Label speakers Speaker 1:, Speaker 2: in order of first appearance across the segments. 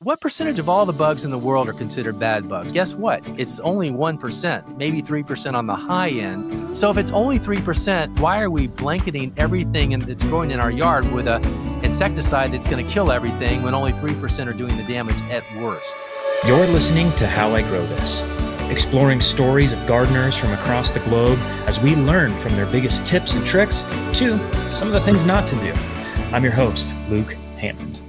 Speaker 1: What percentage of all the bugs in the world are considered bad bugs? Guess what? It's only 1%, maybe 3% on the high end. So if it's only 3%, why are we blanketing everything that's growing in our yard with an insecticide that's going to kill everything when only 3% are doing the damage at worst?
Speaker 2: You're listening to How I Grow This, exploring stories of gardeners from across the globe as we learn from their biggest tips and tricks to some of the things not to do. I'm your host, Luke Hammond.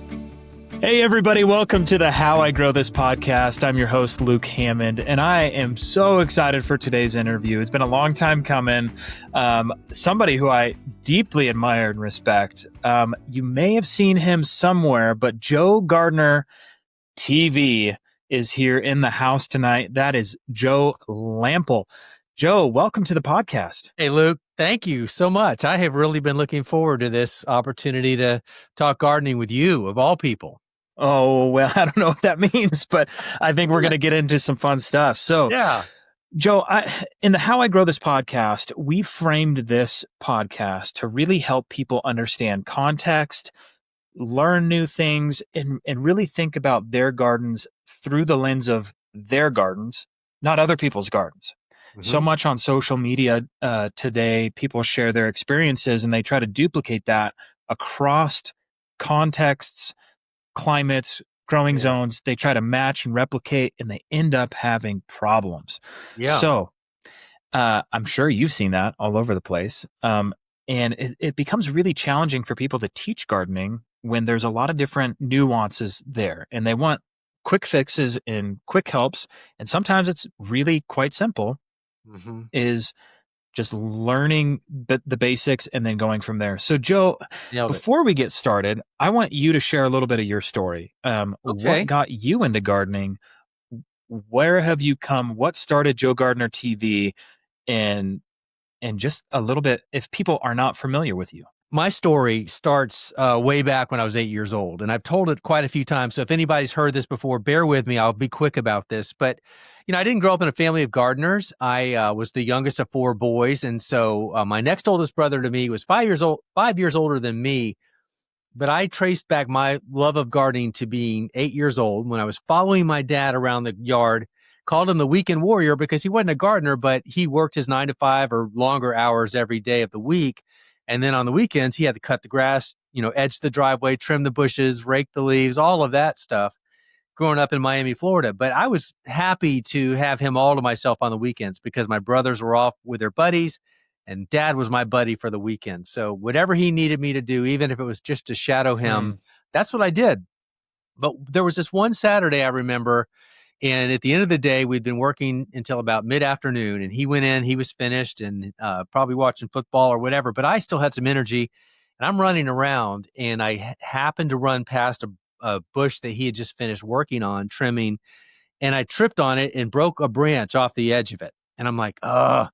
Speaker 2: Hey everybody, welcome to the How I Grow This podcast. I'm your host, Luke Hammond, and I am so excited for today's interview. It's been a long time coming. Somebody who I deeply admire and respect. You may have seen him somewhere, but Joe Gardner TV is here in the house tonight. That is Joe Lample. Joe, welcome to the podcast.
Speaker 1: Hey, Luke. Thank you so much. I have really been looking forward to this opportunity to talk gardening with you, of all people.
Speaker 2: Oh, well, I don't know what that means, but I think we're going to get into some fun stuff. So,
Speaker 1: yeah,
Speaker 2: Joe, in the How I Grow This podcast, we framed this podcast to really help people understand context, learn new things, and really think about their gardens through the lens of their gardens, not other people's gardens. Mm-hmm. So much on social media today, people share their experiences and they try to duplicate that across contexts, climates, growing zones. They try to match and replicate and they end up having problems.
Speaker 1: Yeah.
Speaker 2: So I'm sure you've seen that all over the place. And it becomes really challenging for people to teach gardening when there's a lot of different nuances there and they want quick fixes and quick helps. And sometimes it's really quite simple, is just learning the basics and then going from there. So Joe, before we get started, I want you to share a little bit of your story. What got you into gardening? Where have you come? What started Joe Gardner TV? And just a little bit, if people are not familiar with you.
Speaker 1: My story starts way back when I was 8 years old, and I've told it quite a few times. So if anybody's heard this before, bear with me. I'll be quick about this. But, I didn't grow up in a family of gardeners. I was the youngest of four boys. And so my next oldest brother to me was 5 years older than me. But I traced back my love of gardening to being 8 years old when I was following my dad around the yard. Called him the weekend warrior because he wasn't a gardener, but he worked his 9 to 5 or longer hours every day of the week. And then on the weekends, he had to cut the grass, edge the driveway, trim the bushes, rake the leaves, all of that stuff growing up in Miami, Florida. But I was happy to have him all to myself on the weekends because my brothers were off with their buddies and dad was my buddy for the weekend. So whatever he needed me to do, even if it was just to shadow him, that's what I did. But there was this one Saturday I remember, and at the end of the day, we'd been working until about mid-afternoon, and he went in, he was finished and probably watching football or whatever, but I still had some energy, and I'm running around, and I happened to run past a bush that he had just finished working on, trimming, and I tripped on it and broke a branch off the edge of it. And I'm like, ugh.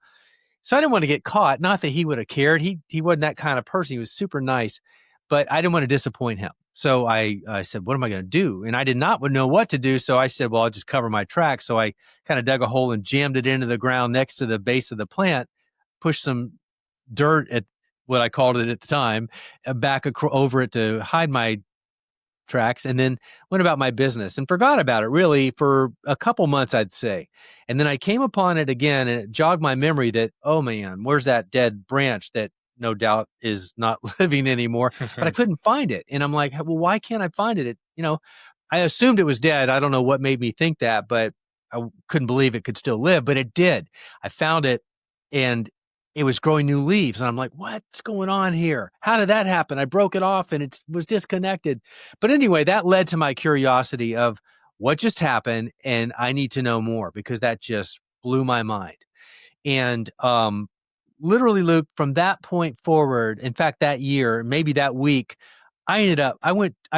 Speaker 1: So I didn't want to get caught. Not that he would have cared. He wasn't that kind of person. He was super nice, but I didn't want to disappoint him. So I said, what am I going to do? And I did not know what to do. So I said, well, I'll just cover my tracks. So I kind of dug a hole and jammed it into the ground next to the base of the plant, pushed some dirt at what I called it at the time, back over it to hide my tracks, and then went about my business and forgot about it really for a couple months, I'd say. And then I came upon it again and it jogged my memory that, oh man, where's that dead branch that no doubt is not living anymore, but I couldn't find it. And I'm like, well, why can't I find it? I assumed it was dead. I don't know what made me think that, but I couldn't believe it could still live, but it did. I found it and it was growing new leaves. And I'm like, what's going on here? How did that happen? I broke it off and it was disconnected. But anyway, that led to my curiosity of what just happened. And I need to know more because that just blew my mind. And, literally, Luke, from that point forward, in fact, that year, maybe that week, I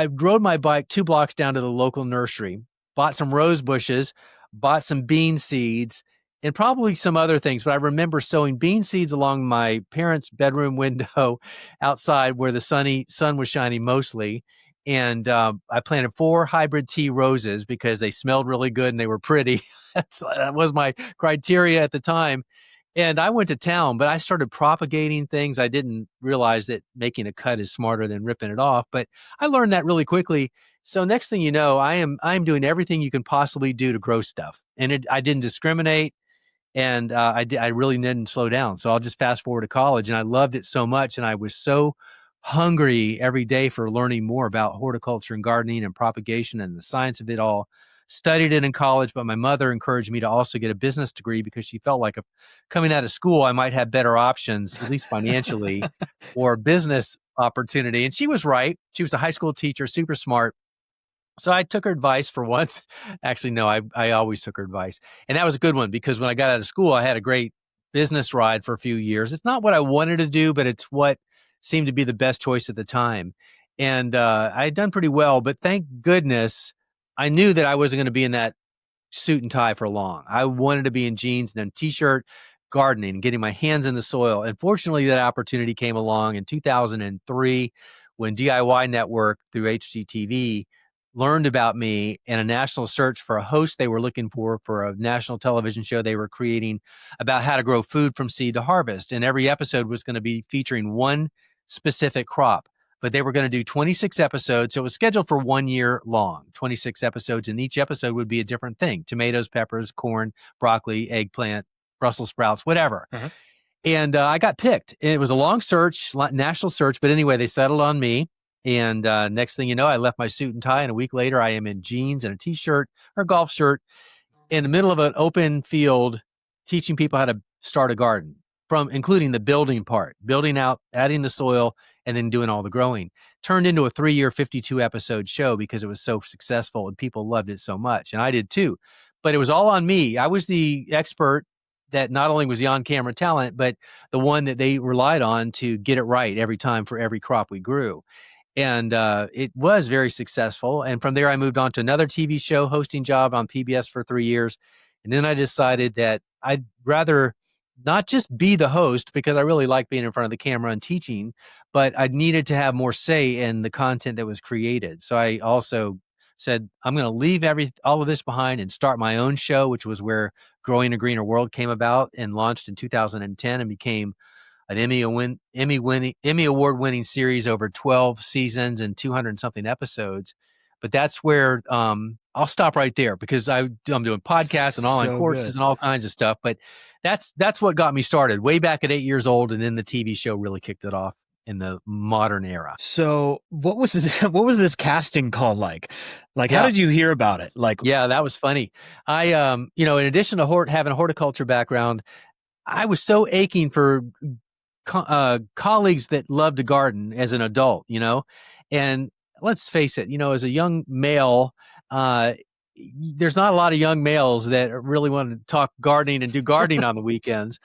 Speaker 1: rode my bike 2 blocks down to the local nursery, bought some rose bushes, bought some bean seeds, and probably some other things. But I remember sowing bean seeds along my parents' bedroom window outside where the sun was shining mostly. And I planted 4 hybrid tea roses because they smelled really good and they were pretty. That was my criteria at the time. And I went to town, but I started propagating things. I didn't realize that making a cut is smarter than ripping it off, but I learned that really quickly. So next thing you know, I'm doing everything you can possibly do to grow stuff, and I didn't discriminate, and I really didn't slow down. So I'll just fast forward to college, and I loved it so much, and I was so hungry every day for learning more about horticulture and gardening and propagation and the science of it all. Studied it in college, but my mother encouraged me to also get a business degree because she felt like coming out of school, I might have better options, at least financially, or business opportunity. And she was right. She was a high school teacher, super smart. So I took her advice for once. Actually, no, I always took her advice. And that was a good one because when I got out of school, I had a great business ride for a few years. It's not what I wanted to do, but it's what seemed to be the best choice at the time. And I had done pretty well, but thank goodness I knew that I wasn't going to be in that suit and tie for long. I wanted to be in jeans and then t-shirt, gardening, getting my hands in the soil. And fortunately, that opportunity came along in 2003 when DIY Network through HGTV learned about me in a national search for a host they were looking for a national television show they were creating about how to grow food from seed to harvest. And every episode was going to be featuring one specific crop, but they were going to do 26 episodes. So it was scheduled for 1 year long, 26 episodes, and each episode would be a different thing: tomatoes, peppers, corn, broccoli, eggplant, Brussels sprouts, whatever.
Speaker 2: Uh-huh.
Speaker 1: And I got picked. It was a long search, national search, but anyway, they settled on me. And next thing you know, I left my suit and tie, and a week later, I am in jeans and a t-shirt or golf shirt in the middle of an open field, teaching people how to start a garden, from including the building part, building out, adding the soil, and then doing all the growing. Turned into a 3-year, 52-episode show because it was so successful and people loved it so much, and I did too. But it was all on me. I was the expert that not only was the on-camera talent, but the one that they relied on to get it right every time for every crop we grew. And it was very successful. And from there, I moved on to another TV show hosting job on PBS for 3 years. And then I decided that I'd rather not just be the host, because I really like being in front of the camera and teaching, but I needed to have more say in the content that was created. So I also said, I'm going to leave all of this behind and start my own show, which was where Growing a Greener World came about and launched in 2010 and became an Emmy award winning series over 12 seasons and 200 something episodes. But that's where I'll stop right there because I'm doing podcasts and online courses and all kinds of stuff. But that's what got me started way back at 8 years old, and then the TV show really kicked it off in the modern era.
Speaker 2: So what was this casting call like? Like, how did you hear about it? Like,
Speaker 1: yeah, that was funny. I in addition to having a horticulture background, I was so aching for colleagues that love to garden as an adult, and let's face it, as a young male, there's not a lot of young males that really want to talk gardening and do gardening on the weekends.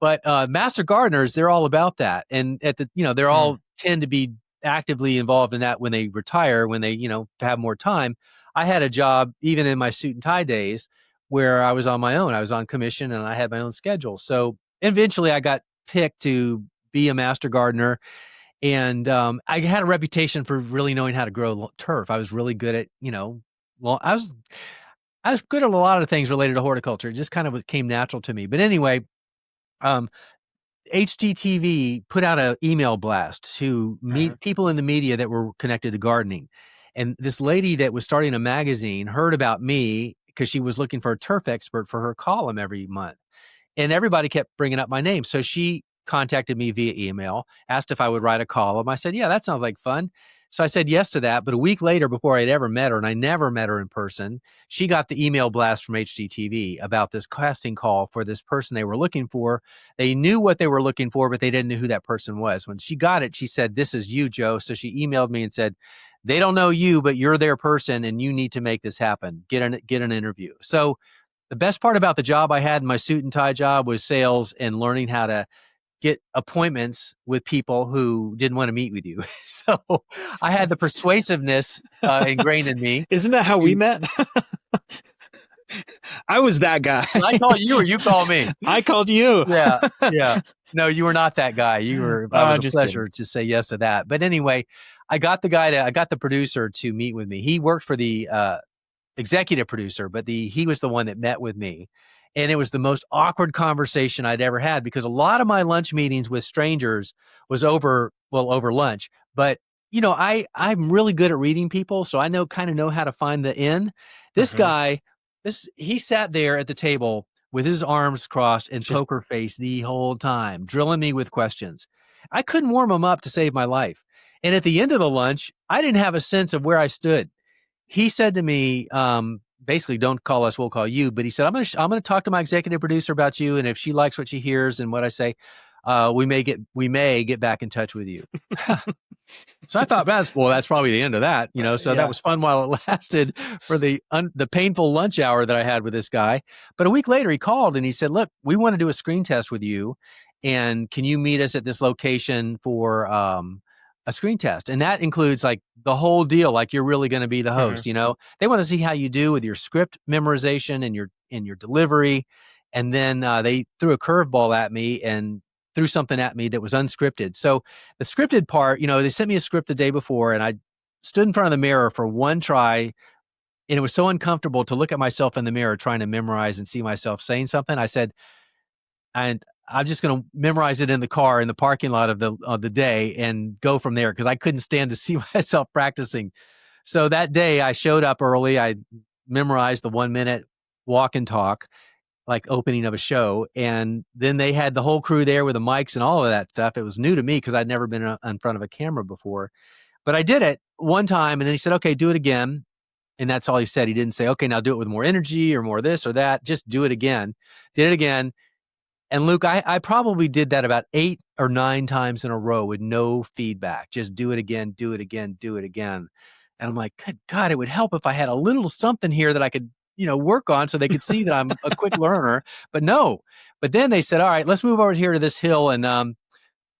Speaker 1: But master gardeners, they're all about that. And they're all tend to be actively involved in that when they retire, when they, have more time. I had a job, even in my suit and tie days, where I was on my own. I was on commission and I had my own schedule. So eventually I got picked to be a master gardener. And I had a reputation for really knowing how to grow turf. I was really good at, I was good at a lot of things related to horticulture. It just kind of came natural to me. But anyway, HGTV put out an email blast to meet people in the media that were connected to gardening. And this lady that was starting a magazine heard about me because she was looking for a turf expert for her column every month. And everybody kept bringing up my name. So she contacted me via email, asked if I would write a column. I said, yeah, that sounds like fun. So I said yes to that. But a week later, before I'd ever met her, and I never met her in person, she got the email blast from HGTV about this casting call for this person they were looking for. They knew what they were looking for, but they didn't know who that person was. When she got it, she said, this is you, Joe. So she emailed me and said, they don't know you, but you're their person and you need to make this happen. Get an interview. So the best part about the job I had in my suit and tie job was sales and learning how to get appointments with people who didn't want to meet with you. So I had the persuasiveness ingrained in me.
Speaker 2: Isn't that how we met? I was that guy.
Speaker 1: I called you or you called me?
Speaker 2: I called you.
Speaker 1: Yeah. No, you were not that guy. You were, it was a pleasure to say yes to that. But anyway, I got the producer to meet with me. He worked for the executive producer, but he was the one that met with me. And it was the most awkward conversation I'd ever had because a lot of my lunch meetings with strangers was over lunch. But I'm really good at reading people, so I kind of know how to find the in. This
Speaker 2: Hmm.
Speaker 1: guy, he sat there at the table with his arms crossed and
Speaker 2: Just
Speaker 1: poker face the whole time, drilling me with questions. I couldn't warm him up to save my life. And at the end of the lunch, I didn't have a sense of where I stood. He said to me, basically, "Don't call us, we'll call you." But he said, I'm gonna talk to my executive producer about you, and if she likes what she hears and what I say, we may get back in touch with you." So I thought that's probably the end of that, So that
Speaker 2: yeah.
Speaker 1: was fun while it lasted for the painful lunch hour that I had with this guy. But a week later, he called and he said, "Look, we want to do a screen test with you, and can you meet us at this location for a screen test?" And that includes like the whole deal, like you're really going to be the
Speaker 2: Hmm.
Speaker 1: host. They want to see how you do with your script memorization and your delivery. And then they threw a curveball at me and threw something at me that was unscripted. So the scripted part, they sent me a script the day before, and I stood in front of the mirror for one try, and it was so uncomfortable to look at myself in the mirror trying to memorize and see myself saying something. I said, and I'm just going to memorize it in the car in the parking lot of the day and go from there because I couldn't stand to see myself practicing. So that day I showed up early. I memorized the 1 minute walk and talk, like opening of a show. And then they had the whole crew there with the mics and all of that stuff. It was new to me because I'd never been in front of a camera before. But I did it one time and then he said, "Okay, do it again." And that's all he said. He didn't say, "Okay, now do it with more energy or more this or that." Just do it again. Did it again. And Luke, I probably did that about 8 or 9 times in a row with no feedback. Just do it again, do it again, do it again. And I'm like, good God, it would help if I had a little something here that I could, work on so they could see that I'm a quick learner. But no. But then they said, "All right, let's move over here to this hill and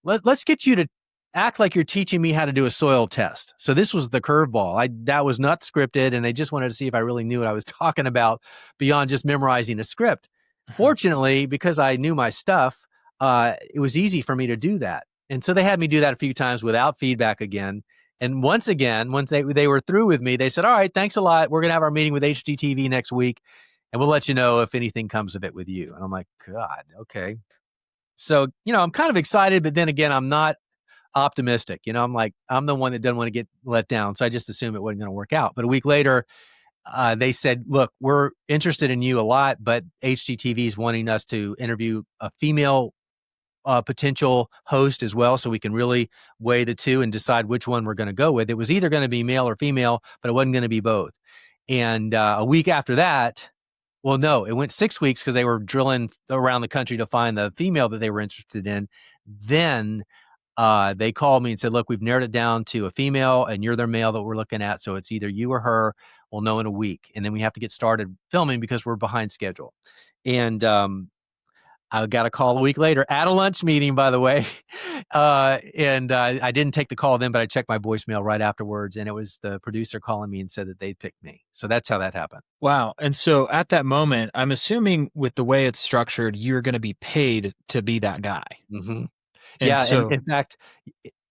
Speaker 1: let's get you to act like you're teaching me how to do a soil test." So this was the curveball. That was not scripted, and they just wanted to see if I really knew what I was talking about beyond just memorizing a script.
Speaker 2: Hmm.
Speaker 1: Fortunately, because I knew my stuff, it was easy for me to do that. And so they had me do that a few times without feedback again. And once again, once they were through with me, they said, "All right, thanks a lot. We're going to have our meeting with HGTV next week, and we'll let you know if anything comes of it with you." And I'm like, God, okay. So, I'm kind of excited, but then again, I'm not optimistic. I'm like, I'm the one that doesn't want to get let down. So I just assumed it wasn't going to work out. But a week later, they said, "Look, we're interested in you a lot, but HGTV is wanting us to interview a female potential host as well, so we can really weigh the two and decide which one we're going to go with." It was either going to be male or female, but it wasn't going to be both. And a week after that, well, no, it went 6 weeks because they were drilling around the country to find the female that they were interested in. Then they called me and said, "Look, we've narrowed it down to a female and you're their male that we're looking at. So it's either you or her. We'll know in a week." And then we have to get started filming because we're behind schedule. And I got a call a week later at a lunch meeting, by the way. And I didn't take the call then, but I checked my voicemail right afterwards. And it was the producer calling me and said that they picked me. So that's how that happened.
Speaker 2: Wow. And so at that moment, I'm assuming with the way it's structured, you're going to be paid to be that guy.
Speaker 1: Mm-hmm.
Speaker 2: And
Speaker 1: Yeah, and
Speaker 2: so,
Speaker 1: in fact,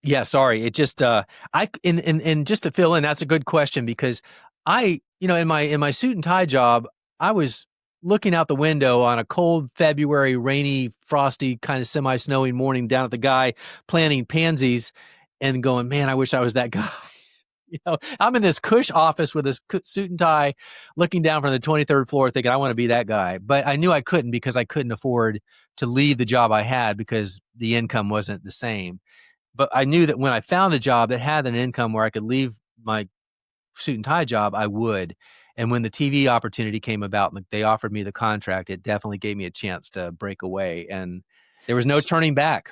Speaker 1: yeah, sorry. It just and just to fill in, that's a good question because in my suit and tie job, I was looking out the window on a cold February, rainy, frosty, kind of semi-snowy morning down at the guy planting pansies and going, "Man, I wish I was that guy." I'm in this cush office with this suit and tie looking down from the 23rd floor thinking I want to be that guy. But I knew I couldn't because I couldn't afford to leave the job I had because the income wasn't the same. But I knew that when I found a job that had an income where I could leave my suit and tie job, I would. And when the TV opportunity came about, like they offered me the contract, it definitely gave me a chance to break away. And there was no turning back.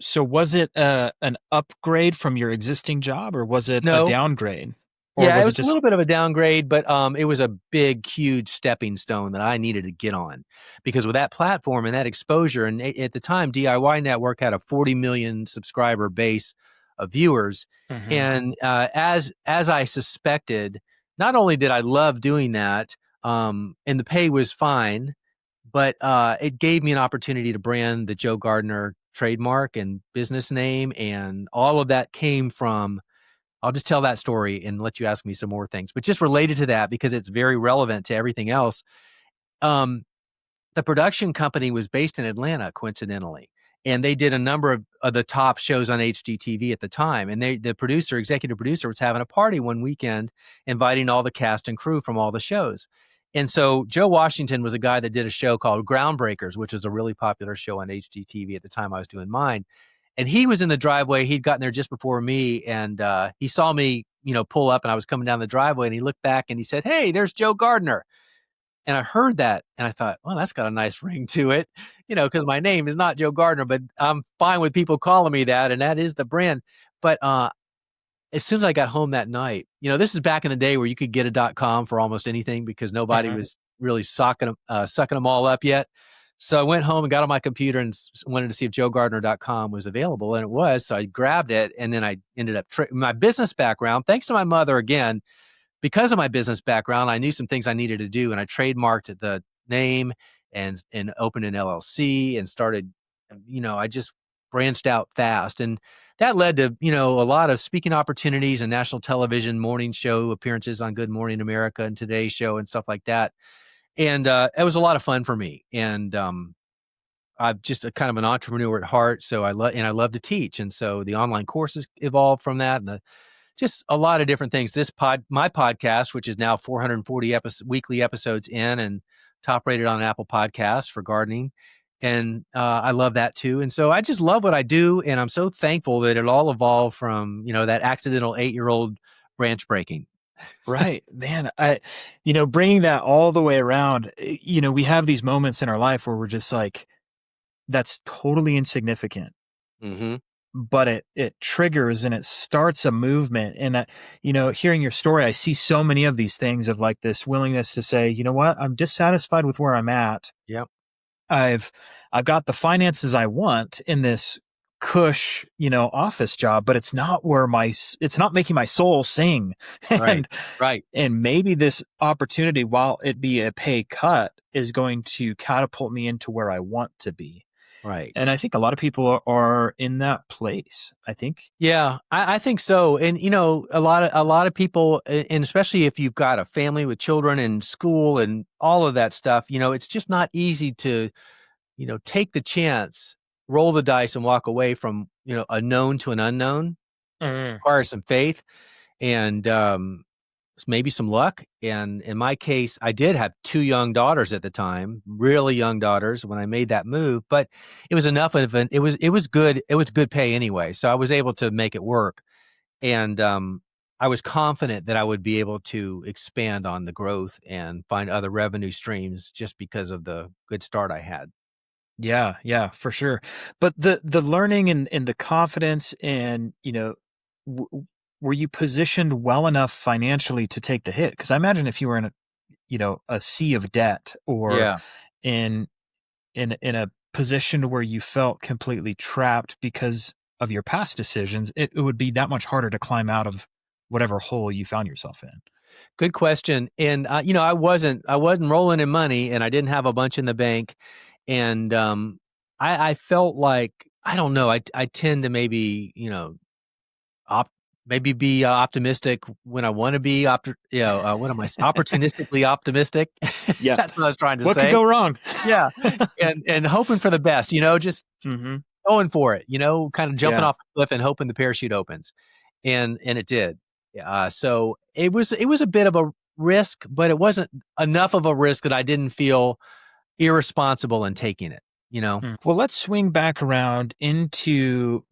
Speaker 2: so was it an upgrade from your existing job or was it a
Speaker 1: No,
Speaker 2: downgrade? Or
Speaker 1: yeah, it
Speaker 2: was it
Speaker 1: was a
Speaker 2: just,
Speaker 1: little bit of a downgrade, but it was a big, huge stepping stone that I needed to get on because with that platform and that exposure, and at the time, DIY Network had a 40 million subscriber base of viewers,
Speaker 2: Mhm.
Speaker 1: and as I suspected, not only did I love doing that, and the pay was fine, but it gave me an opportunity to brand the Joe Gardner trademark and business name, and all of that came from. I'll just tell that story and let you ask me some more things, but just related to that because it's very relevant to everything else. Um, the production company was based in Atlanta, coincidentally, and they did a number of the top shows on HGTV at the time. And executive producer, was having a party one weekend, inviting all the cast and crew from all the shows. And so Joe Washington was a guy that did a show called Groundbreakers, which was a really popular show on HGTV at the time I was doing mine. And he was in the driveway. He'd gotten there just before me, and he saw me, pull up, and I was coming down the driveway, and he looked back and he said, "Hey, there's Joe Gardner." And I heard that, and I thought, well, that's got a nice ring to it, because my name is not Joe Gardner, but I'm fine with people calling me that, and that is the brand. But as soon as I got home that night, this is back in the day where you could get a .com for almost anything because nobody was really sucking them all up yet. So I went home and got on my computer and wanted to see if joegardner.com was available, and it was. So I grabbed it, and then I ended up my business background, thanks to my mother again. Because of my business background, I knew some things I needed to do, and I trademarked the name and opened an LLC and started, I just branched out fast. And that led to, a lot of speaking opportunities and national television morning show appearances on Good Morning America and Today's Show and stuff like that. And it was a lot of fun for me. And I'm just a kind of an entrepreneur at heart. So I love to teach. And so the online courses evolved from that, and just a lot of different things. My podcast, which is now 440 weekly episodes in and top rated on Apple Podcasts for gardening. And I love that too. And so I just love what I do. And I'm so thankful that it all evolved from, that accidental 8-year-old branch breaking.
Speaker 2: Right, man. Bringing that all the way around, we have these moments in our life where we're just like, that's totally insignificant.
Speaker 1: Mm-hmm.
Speaker 2: But it triggers and it starts a movement. And, hearing your story, I see so many of these things of like this willingness to say, you know what, I'm dissatisfied with where I'm at.
Speaker 1: Yep.
Speaker 2: I've got the finances I want in this cush, office job, but it's not making my soul sing.
Speaker 1: Right.
Speaker 2: And maybe this opportunity, while it be a pay cut, is going to catapult me into where I want to be.
Speaker 1: Right.
Speaker 2: And I think a lot of people are in that place, I think.
Speaker 1: Yeah, I think so. And, a lot of people, and especially if you've got a family with children and school and all of that stuff, it's just not easy to, take the chance, roll the dice and walk away from, a known to an unknown. Requires some faith and maybe some luck. And in my case, I did have 2 young daughters at the time, really young daughters when I made that move, but it was enough of it was good. It was good pay anyway. So I was able to make it work. And I was confident that I would be able to expand on the growth and find other revenue streams just because of the good start I had.
Speaker 2: Yeah, for sure. But the learning and the confidence and, were you positioned well enough financially to take the hit? Because I imagine if you were in a sea of debt or in a position where you felt completely trapped because of your past decisions, it would be that much harder to climb out of whatever hole you found yourself in.
Speaker 1: Good question. And I wasn't rolling in money, and I didn't have a bunch in the bank. And I felt like, I don't know, I tend to maybe, maybe be optimistic when I want to be, what am I, opportunistically optimistic?
Speaker 2: Yeah.
Speaker 1: That's what I was trying to say.
Speaker 2: What could go wrong?
Speaker 1: Yeah. And hoping for the best, just going for it, kind of jumping off the cliff and hoping the parachute opens. And it did. So it was a bit of a risk, but it wasn't enough of a risk that I didn't feel irresponsible in taking it,
Speaker 2: Well, let's swing back around into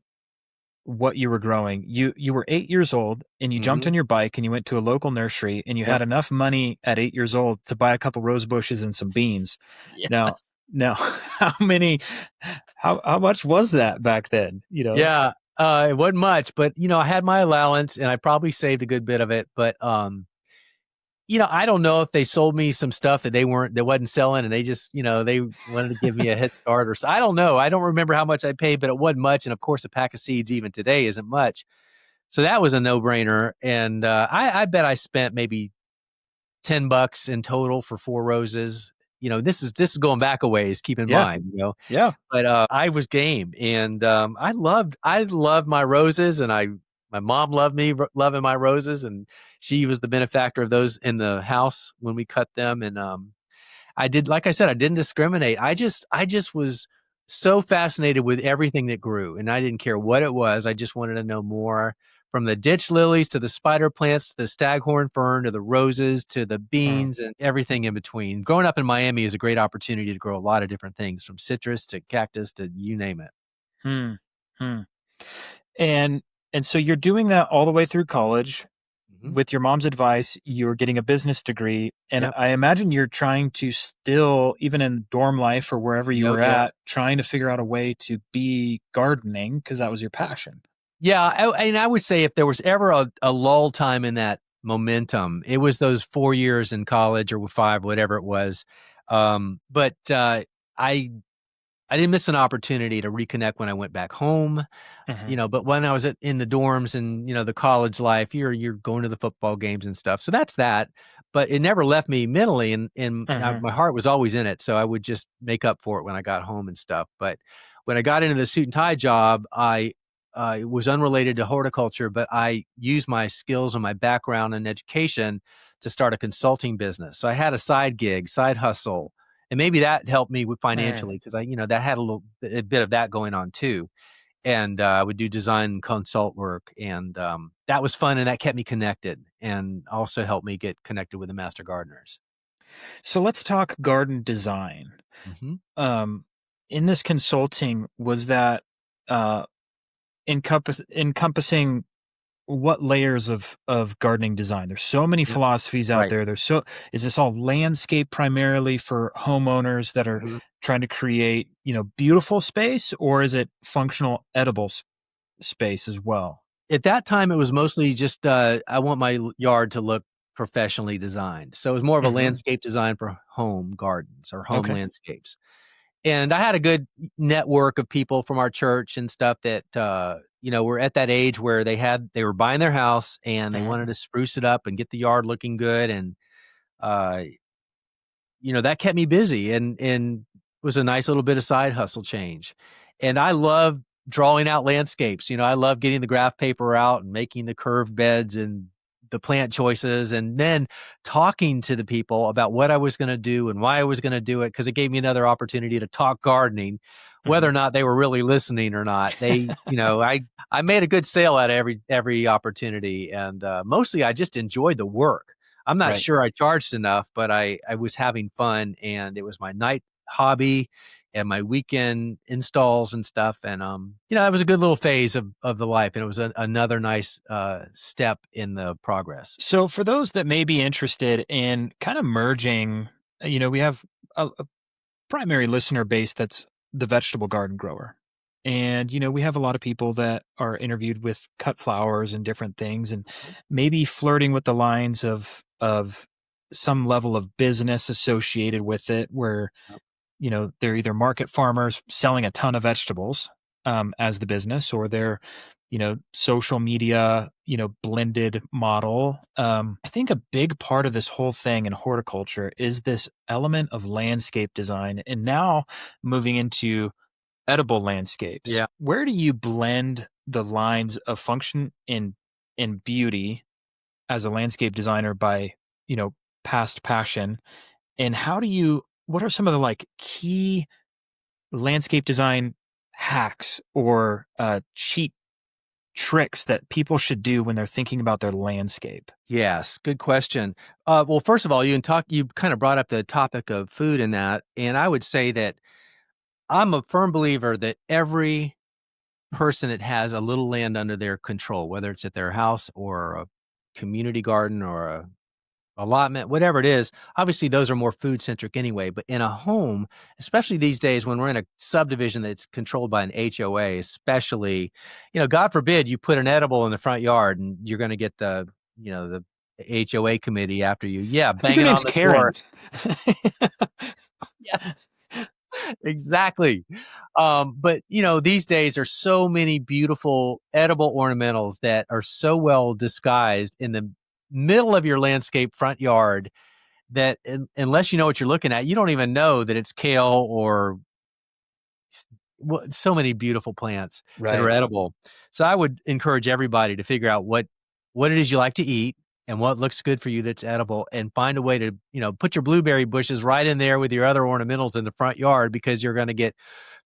Speaker 2: what you were growing. You were 8 years old and you jumped on your bike and you went to a local nursery and you had enough money at 8 years old to buy a couple rose bushes and some beans.
Speaker 1: Yes.
Speaker 2: Now how much was that back then?
Speaker 1: Yeah, it wasn't much, but I had my allowance and I probably saved a good bit of it, but I don't know if they sold me some stuff that they wasn't selling, and they just, they wanted to give me a head start or so. I don't know. I don't remember how much I paid, but it wasn't much. And of course, a pack of seeds even today isn't much. So that was a no-brainer. And I bet I spent maybe $10 in total for 4 roses. This is going back a ways, keep in mind,
Speaker 2: Yeah.
Speaker 1: But I was game, and I loved my roses, and my mom loved me loving my roses, and she was the benefactor of those in the house when we cut them. And I did, like I said, I didn't discriminate. I just was so fascinated with everything that grew, and I didn't care what it was. I just wanted to know more, from the ditch lilies to the spider plants to the staghorn fern to the roses to the
Speaker 2: Mm.
Speaker 1: beans and everything in between. Growing up in Miami is a great opportunity to grow a lot of different things, from citrus to cactus to you name it.
Speaker 2: Hmm. Hmm. And so you're doing that all the way through college.
Speaker 1: Mhm.
Speaker 2: With your mom's advice, you're getting a business degree, and
Speaker 1: Yep.
Speaker 2: I imagine you're trying to still, even in dorm life or wherever you
Speaker 1: Yep.
Speaker 2: were
Speaker 1: Yep.
Speaker 2: at, trying to figure out a way to be gardening because that was your passion.
Speaker 1: Yeah, and I would say if there was ever a lull time in that momentum, it was those 4 years in college or 5, whatever it was. But I I didn't miss an opportunity to reconnect when I went back home.
Speaker 2: Hmm.
Speaker 1: But when I was in the dorms and, the college life, you're going to the football games and stuff. So that's that. But it never left me mentally, and
Speaker 2: Hmm.
Speaker 1: my heart was always in it. So I would just make up for it when I got home and stuff. But when I got into the suit and tie job, it was unrelated to horticulture, but I used my skills and my background and education to start a consulting business. So I had a side gig, side hustle, and maybe that helped me with financially because that had a bit of that going on too. And I would do design and consult work, and that was fun, and that kept me connected, and also helped me get connected with the master gardeners.
Speaker 2: So let's talk garden design.
Speaker 1: Hmm.
Speaker 2: Um, in this consulting, was that uh, encompassing what layers of gardening design? There's so many
Speaker 1: Yep.
Speaker 2: philosophies out
Speaker 1: Right.
Speaker 2: there. Is this all landscape primarily for homeowners that are
Speaker 1: Mhm.
Speaker 2: trying to create, beautiful space, or is it functional edible space as well?
Speaker 1: At that time, it was mostly just I want my yard to look professionally designed, so it was more of a
Speaker 2: Hmm.
Speaker 1: landscape design for home gardens or home
Speaker 2: Okay.
Speaker 1: landscapes. And I had a good network of people from our church and stuff that, were at that age where they were buying their house and they
Speaker 2: Hmm.
Speaker 1: wanted to spruce it up and get the yard looking good. And, uh, that kept me busy and was a nice little bit of side hustle change. And I love drawing out landscapes. I love getting the graph paper out and making the curved beds and the plant choices, and then talking to the people about what I was going to do and why I was going to do it, because it gave me another opportunity to talk gardening, whether or
Speaker 2: Hmm.
Speaker 1: not they were really listening or not. I made a good sale out of every opportunity, and mostly I just enjoyed the work. I'm not
Speaker 2: Right.
Speaker 1: sure I charged enough, but I was having fun, and it was my night hobby and my weekend installs and stuff. And it was a good little phase of the life, and it was another nice step in the progress.
Speaker 2: So for those that may be interested in kind of merging, we have a primary listener base that's the vegetable garden grower. And, we have a lot of people that are interviewed with cut flowers and different things and maybe flirting with the lines of some level of business associated with it where, they're either market farmers selling a ton of vegetables as the business, or they're, social media, blended model. I think a big part of this whole thing in horticulture is this element of landscape design. And now moving into edible landscapes,
Speaker 1: Yeah.
Speaker 2: where do you blend the lines of function and beauty as a landscape designer by, past passion? And what are some of the like key landscape design hacks or cheat tricks that people should do when they're thinking about their landscape?
Speaker 1: Yes, good question. Well, first of all, you kind of brought up the topic of food in that, and I would say that I'm a firm believer that every person that has a little land under their control, whether it's at their house or a community garden or a allotment, whatever it is, obviously those are more food centric anyway. But in a home, especially these days when we're in a subdivision that's controlled by an HOA, especially, God forbid you put an edible in the front yard and you're going to get the HOA committee after you. Yeah,
Speaker 2: I think her
Speaker 1: banging on
Speaker 2: name's
Speaker 1: the door.
Speaker 2: Karen.
Speaker 1: Yes, exactly. But these days are so many beautiful edible ornamentals that are so well disguised in the middle of your landscape front yard that unless you know what you're looking at, you don't even know that it's kale or so many beautiful plants that are
Speaker 2: Right.
Speaker 1: edible. So I would encourage everybody to figure out what it is you like to eat and what looks good for you that's edible, and find a way to, put your blueberry bushes right in there with your other ornamentals in the front yard, because you're going to get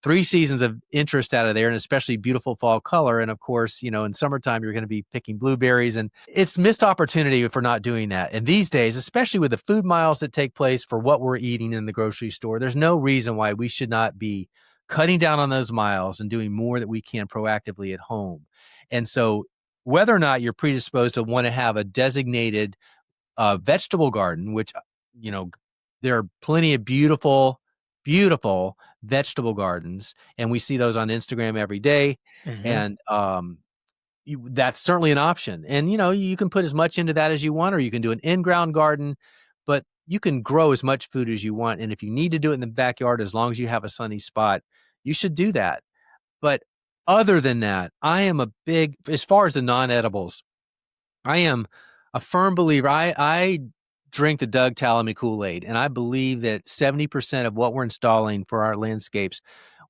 Speaker 1: three seasons of interest out of there, and especially beautiful fall color. And of course, in summertime, you're going to be picking blueberries, and it's missed opportunity if we're not doing that. And these days, especially with the food miles that take place for what we're eating in the grocery store, there's no reason why we should not be cutting down on those miles and doing more that we can proactively at home. And so whether or not you're predisposed to want to have a designated vegetable garden, which, there are plenty of beautiful, beautiful vegetable gardens, and we see those on Instagram every day.
Speaker 2: Mm-hmm.
Speaker 1: And that's certainly an option. And, you can put as much into that as you want, or you can do an in-ground garden, but you can grow as much food as you want. And if you need to do it in the backyard, as long as you have a sunny spot, you should do that. But other than that, I am a big, as far as the non-edibles, I am a firm believer. I drink the Doug Tallamy Kool-Aid, and I believe that 70% of what we're installing for our landscapes,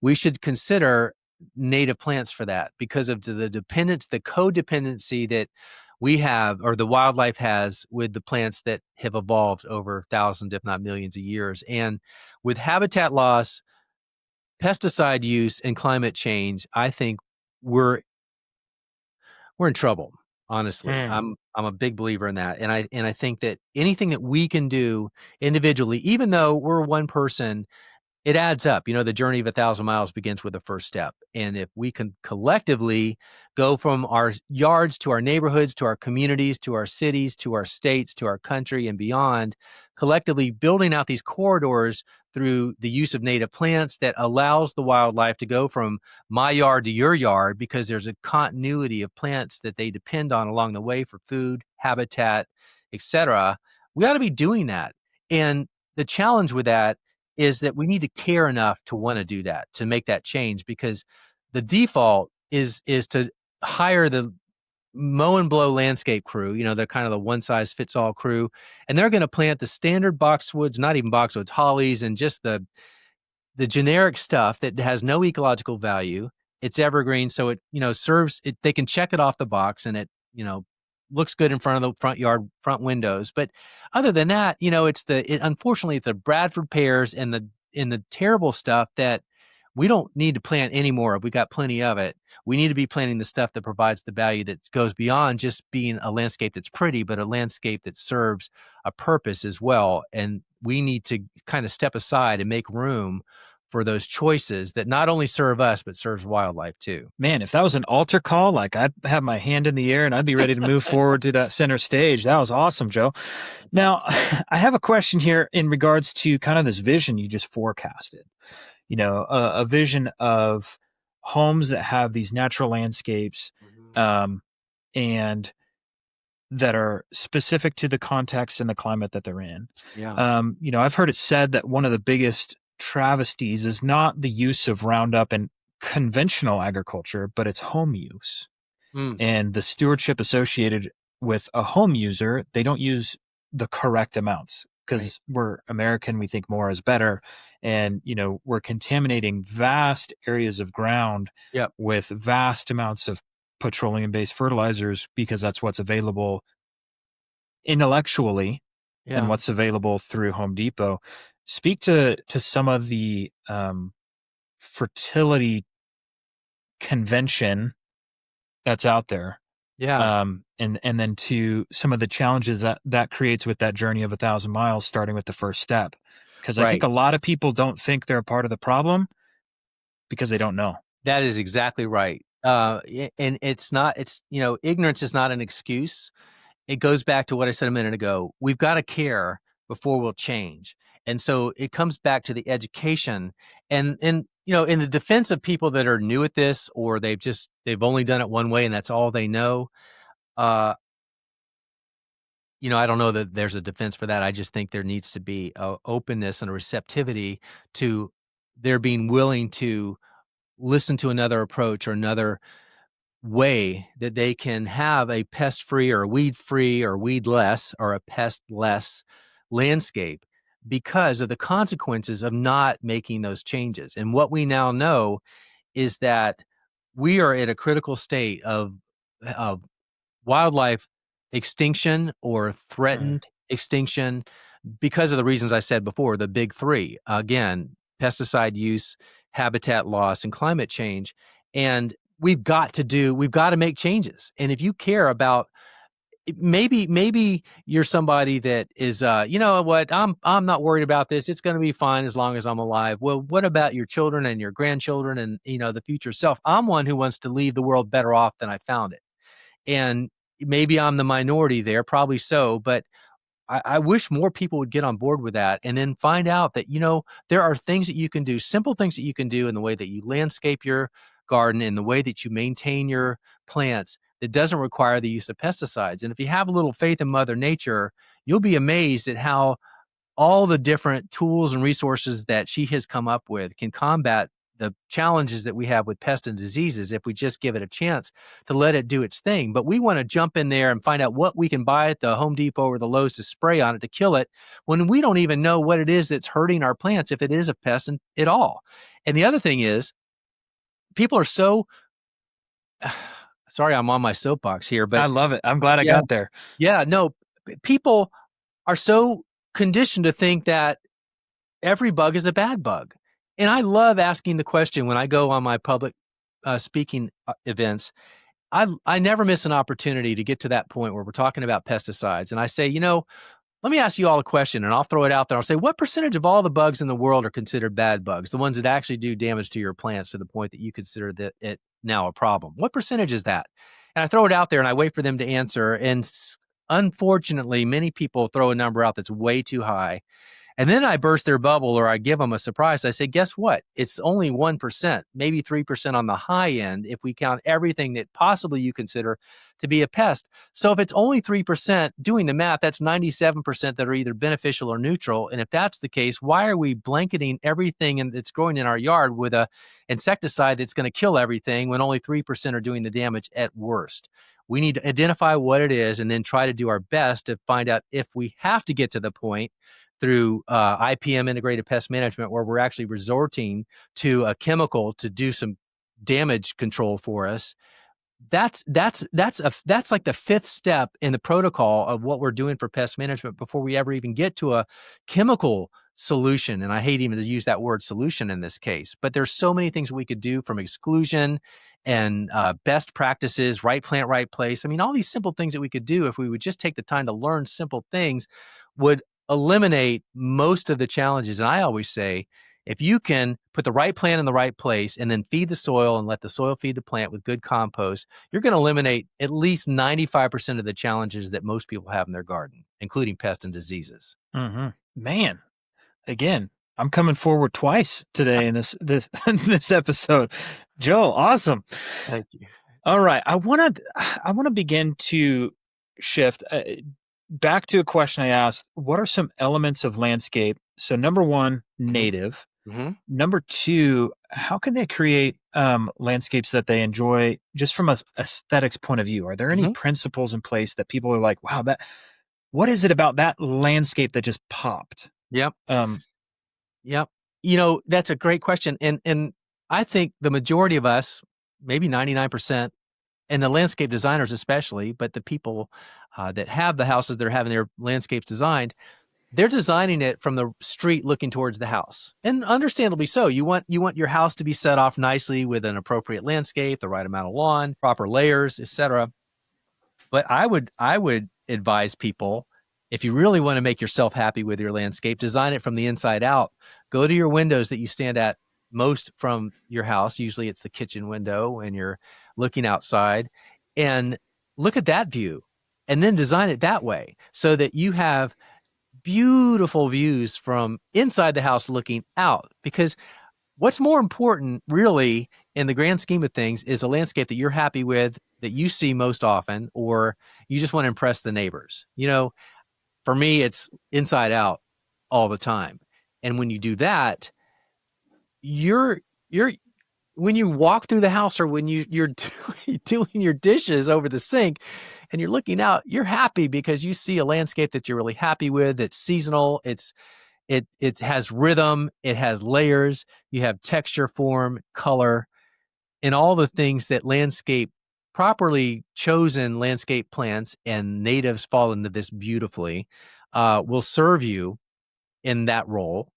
Speaker 1: we should consider native plants for that, because of the dependence, the codependency that we have, or the wildlife has, with the plants that have evolved over thousands, if not millions of years. And with habitat loss, pesticide use, and climate change, I think we're in trouble. Honestly,
Speaker 2: Mm.
Speaker 1: I'm a big believer in that, and I think that anything that we can do individually, even though we're one person, it adds up. The journey of 1,000 miles begins with the first step. And if we can collectively go from our yards to our neighborhoods, to our communities, to our cities, to our states, to our country and beyond, collectively building out these corridors through the use of native plants that allows the wildlife to go from my yard to your yard, because there's a continuity of plants that they depend on along the way for food, habitat, etc. We ought to be doing that. And the challenge with that is that we need to care enough to want to do that, to make that change, because the default is to hire the mow and blow landscape crew. They're kind of the one size fits all crew, and they're going to plant the standard boxwoods, not even boxwoods, hollies, and just the generic stuff that has no ecological value. It's evergreen, so it, serves it. They can check it off the box, and it, looks good in front of the front yard, front windows. But other than that, unfortunately, it's the Bradford pears and the terrible stuff that we don't need to plant anymore. We got plenty of it. We need to be planting the stuff that provides the value that goes beyond just being a landscape that's pretty, but a landscape that serves a purpose as well. And we need to kind of step aside and make room for those choices that not only serve us, but serves wildlife too.
Speaker 2: Man, if that was an altar call, like I'd have my hand in the air and I'd be ready to move forward to that center stage. That was awesome, Joe. Now, I have a question here in regards to kind of this vision you just forecasted. A vision of homes that have these natural landscapes, and that are specific to the context and the climate that they're in.
Speaker 1: Yeah.
Speaker 2: I've heard it said that one of the biggest travesties is not the use of Roundup in conventional agriculture, but it's home use. And the stewardship associated with a home user. They don't use the correct amounts, because we're American. We think more is better. And, we're contaminating vast areas of ground with vast amounts of petroleum-based fertilizers, because that's what's available intellectually and what's available through Home Depot. Speak to some of the fertility convention that's out there.
Speaker 1: Yeah.
Speaker 2: And then to some of the challenges that creates with that journey of 1,000 miles, starting with the first step. Because I think a lot of people don't think they're a part of the problem because they don't know.
Speaker 1: That is exactly right. And ignorance is not an excuse. It goes back to what I said a minute ago. We've got to care before we'll change. And so it comes back to the education, and in the defense of people that are new at this, or they've only done it one way and that's all they know. I don't know that there's a defense for that. I just think there needs to be a openness and a receptivity to their being willing to listen to another approach or another way that they can have a pest-free or weed-free or weed-less or a pest-less landscape, because of the consequences of not making those changes. And what we now know is that we are at a critical state of wildlife extinction or threatened extinction, because of the reasons I said before, the big three. Again, pesticide use, habitat loss and climate change. And we've got to make changes. And if you care about, maybe you're somebody that is, you know what, I'm not worried about this. It's going to be fine as long as I'm alive. Well, what about your children and your grandchildren and, the future self? I'm one who wants to leave the world better off than I found it. And maybe I'm the minority there, probably so, but I wish more people would get on board with that and then find out that, there are things that you can do, simple things that you can do in the way that you landscape your garden, in the way that you maintain your plants, that doesn't require the use of pesticides. And if you have a little faith in Mother Nature, you'll be amazed at how all the different tools and resources that she has come up with can combat the challenges that we have with pests and diseases if we just give it a chance to let it do its thing. But we want to jump in there and find out what we can buy at the Home Depot or the Lowe's to spray on it to kill it when we don't even know what it is that's hurting our plants, if it is a pest at all. And the other thing is, people are so sorry, I'm on my soapbox here, but
Speaker 2: I love it. I'm glad I got there.
Speaker 1: yeah, no, people are so conditioned to think that every bug is a bad bug. And I love asking the question when I go on my public speaking events. I never miss an opportunity to get to that point where we're talking about pesticides. And I say, let me ask you all a question, and I'll throw it out there. I'll say, what percentage of all the bugs in the world are considered bad bugs, the ones that actually do damage to your plants to the point that you consider that it now a problem? What percentage is that? And I throw it out there and I wait for them to answer. And unfortunately, many people throw a number out that's way too high. And then I burst their bubble, or I give them a surprise. I say, guess what? It's only 1%, maybe 3% on the high end if we count everything that possibly you consider to be a pest. So if it's only 3%, doing the math, that's 97% that are either beneficial or neutral. And if that's the case, why are we blanketing everything that's growing in our yard with a insecticide that's going to kill everything when only 3% are doing the damage at worst? We need to identify what it is and then try to do our best to find out if we have to get to the point through IPM, integrated pest management, where we're actually resorting to a chemical to do some damage control for us. That's like the fifth step in the protocol of what we're doing for pest management before we ever even get to a chemical solution. And I hate even to use that word solution in this case, but there's so many things we could do, from exclusion and best practices, right plant, right place. I mean, all these simple things that we could do if we would just take the time to learn simple things would eliminate most of the challenges. And I always say, if you can put the right plant in the right place and then feed the soil and let the soil feed the plant with good compost, you're going to eliminate at least 95% of the challenges that most people have in their garden, including pests and diseases.
Speaker 2: Mm-hmm. Man, again, I'm coming forward twice today in this this episode. Joe, awesome.
Speaker 1: Thank you.
Speaker 2: All right, I want to begin to shift back to a question I asked. What are some elements of landscape? So number one, native.
Speaker 1: Mm-hmm.
Speaker 2: Number two, how can they create landscapes that they enjoy just from an aesthetics point of view? Are there any principles in place that people are like, wow, what is it about that landscape that just popped?
Speaker 1: Yep. Yep. That's a great question. And I think the majority of us, maybe 99%, and the landscape designers especially, but the people that have the houses that are having their landscapes designed, they're designing it from the street looking towards the house. And understandably so. You want your house to be set off nicely with an appropriate landscape, the right amount of lawn, proper layers, etc. But I would advise people, if you really want to make yourself happy with your landscape, design it from the inside out. Go to your windows that you stand at most from your house. Usually it's the kitchen window and you're looking outside, and look at that view and then design it that way so that you have beautiful views from inside the house looking out. Because what's more important really in the grand scheme of things is a landscape that you're happy with, that you see most often, or you just want to impress the neighbors. For me, it's inside out all the time. And when you do that, you're when you walk through the house, or when you're doing your dishes over the sink and you're looking out, you're happy because you see a landscape that you're really happy with. It's seasonal. It has rhythm. It has layers. You have texture, form, color, and all the things that properly chosen landscape plants, and natives fall into this beautifully, will serve you in that role.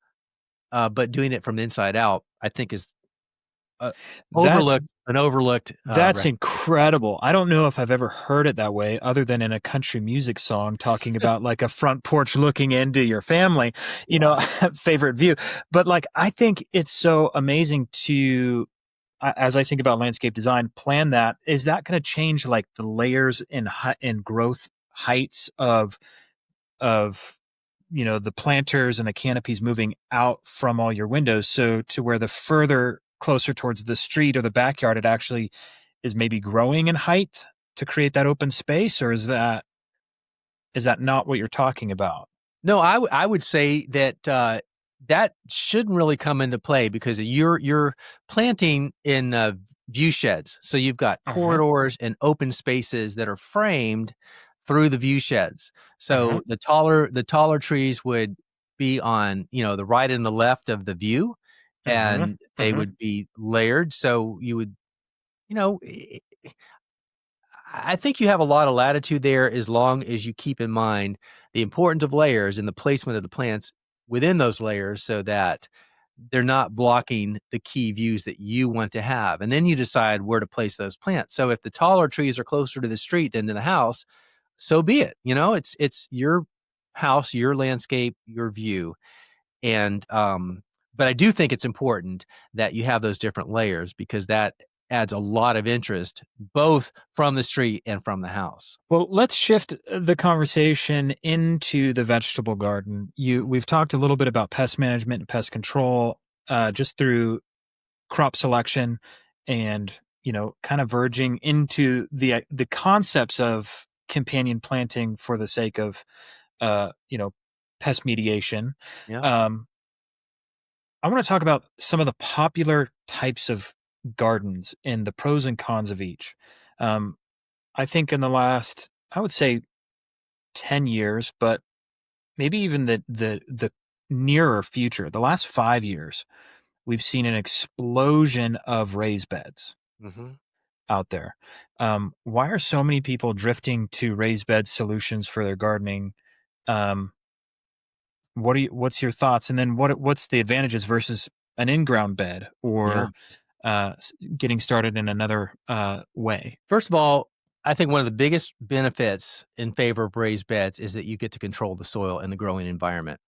Speaker 1: But doing it from the inside out, I think, is uh,
Speaker 2: That's
Speaker 1: overlooked
Speaker 2: That's incredible. I don't know if I've ever heard it that way other than in a country music song talking about like a front porch looking into your family,
Speaker 1: Yeah.
Speaker 2: favorite view. But like, I think it's so amazing to, as I think about landscape design, plan that. Is that going to change like the layers in growth heights of the planters and the canopies moving out from all your windows, so to where the further closer towards the street or the backyard it actually is maybe growing in height to create that open space? Or is that not what you're talking about?
Speaker 1: No, I would say that that shouldn't really come into play because you're planting in view sheds, so you've got
Speaker 2: Uh-huh.
Speaker 1: corridors and open spaces that are framed through the view sheds.
Speaker 2: Uh-huh.
Speaker 1: So the taller trees would be on the right and the left of the view,
Speaker 2: Uh-huh.
Speaker 1: and they
Speaker 2: Uh-huh.
Speaker 1: would be layered. So you would you know I think you have a lot of latitude there as long as you keep in mind the importance of layers and the placement of the plants within those layers so that they're not blocking the key views that you want to have. And then you decide where to place those plants. So if the taller trees are closer to the street than to the house, so be it. It's your house, your landscape, your view. And but I do think it's important that you have those different layers because that adds a lot of interest both from the street and from the house.
Speaker 2: Well, let's shift the conversation into the vegetable garden. We've talked a little bit about pest management and pest control, just through crop selection, and kind of verging into the concepts of companion planting for the sake of uh you know pest mediation.
Speaker 1: Yeah.
Speaker 2: um I want to talk about some of the popular types of gardens and the pros and cons of each. um I think in the last, I would say, 10 years, but maybe even the nearer future, the last 5 years, we've seen an explosion of raised beds
Speaker 1: Mhm.
Speaker 2: out there. Why are so many people drifting to raised bed solutions for their gardening? Um, what's your thoughts? And then what's the advantages versus an in-ground bed,
Speaker 1: Yeah.
Speaker 2: or getting started in another way?
Speaker 1: First of all, I think one of the biggest benefits in favor of raised beds is that you get to control the soil and the growing environment.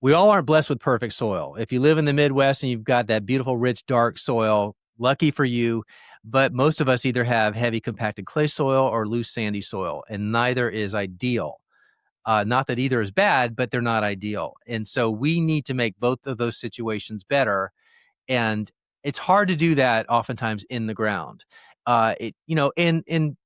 Speaker 1: We all aren't blessed with perfect soil. If you live in the Midwest and you've got that beautiful, rich, dark soil, lucky for you. But most of us either have heavy compacted clay soil or loose sandy soil, and neither is ideal. Not that either is bad, but they're not ideal. And so we need to make both of those situations better, and it's hard to do that oftentimes in the ground. And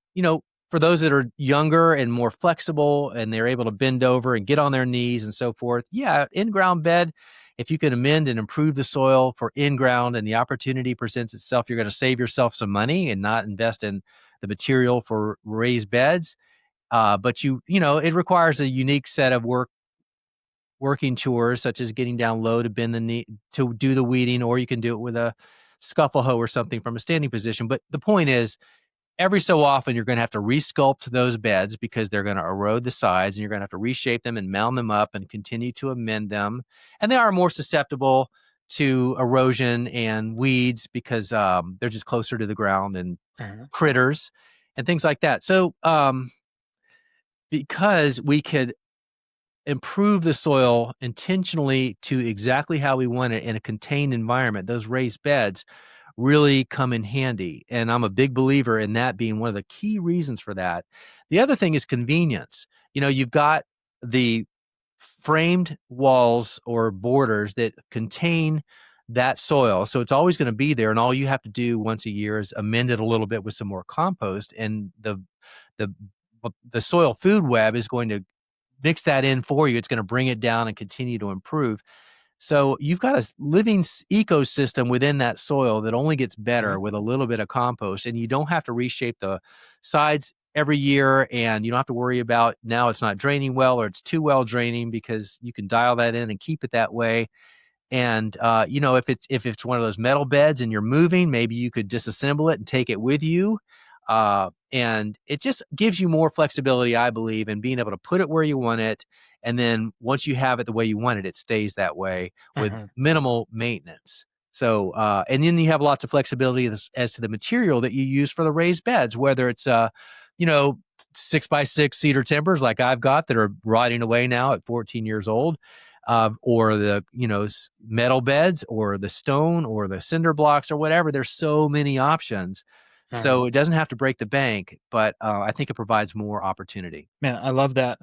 Speaker 1: for those that are younger and more flexible and they're able to bend over and get on their knees and so forth, yeah, in-ground bed, if you can amend and improve the soil for in-ground and the opportunity presents itself, you're going to save yourself some money and not invest in the material for raised beds. But it requires a unique set of working chores, such as getting down low to bend the knee to do the weeding, or you can do it with a scuffle hoe or something from a standing position. But the point is, every so often, you're going to have to resculpt those beds because they're going to erode the sides, and you're going to have to reshape them and mound them up and continue to amend them. And they are more susceptible to erosion and weeds because they're just closer to the ground and
Speaker 2: Uh-huh.
Speaker 1: critters and things like that. So because we could improve the soil intentionally to exactly how we want it in a contained environment, those raised beds really come in handy. And I'm a big believer in that being one of the key reasons for that. The other thing is convenience. You've got the framed walls or borders that contain that soil. So it's always going to be there. And all you have to do once a year is amend it a little bit with some more compost. And the the soil food web is going to mix that in for you. It's going to bring it down and continue to improve. So you've got a living ecosystem within that soil that only gets better
Speaker 2: Uh-huh.
Speaker 1: with a little bit of compost, and you don't have to reshape the sides every year, and you don't have to worry about now it's not draining well or it's too well draining because you can dial that in and keep it that way. And if it's one of those metal beds and you're moving, maybe you could disassemble it and take it with you. And it just gives you more flexibility, I believe, in being able to put it where you want it. And then once you have it the way you want it, it stays that way with
Speaker 2: Uh-huh.
Speaker 1: minimal maintenance. So, and then you have lots of flexibility as to the material that you use for the raised beds, whether it's, you know, 6x6 cedar timbers like I've got that are rotting away now at 14 years old, or the, metal beds or the stone or the cinder blocks or whatever. There's so many options. So
Speaker 2: Mhm.
Speaker 1: it doesn't have to break the bank, but I think it provides more opportunity.
Speaker 2: Man, I love that.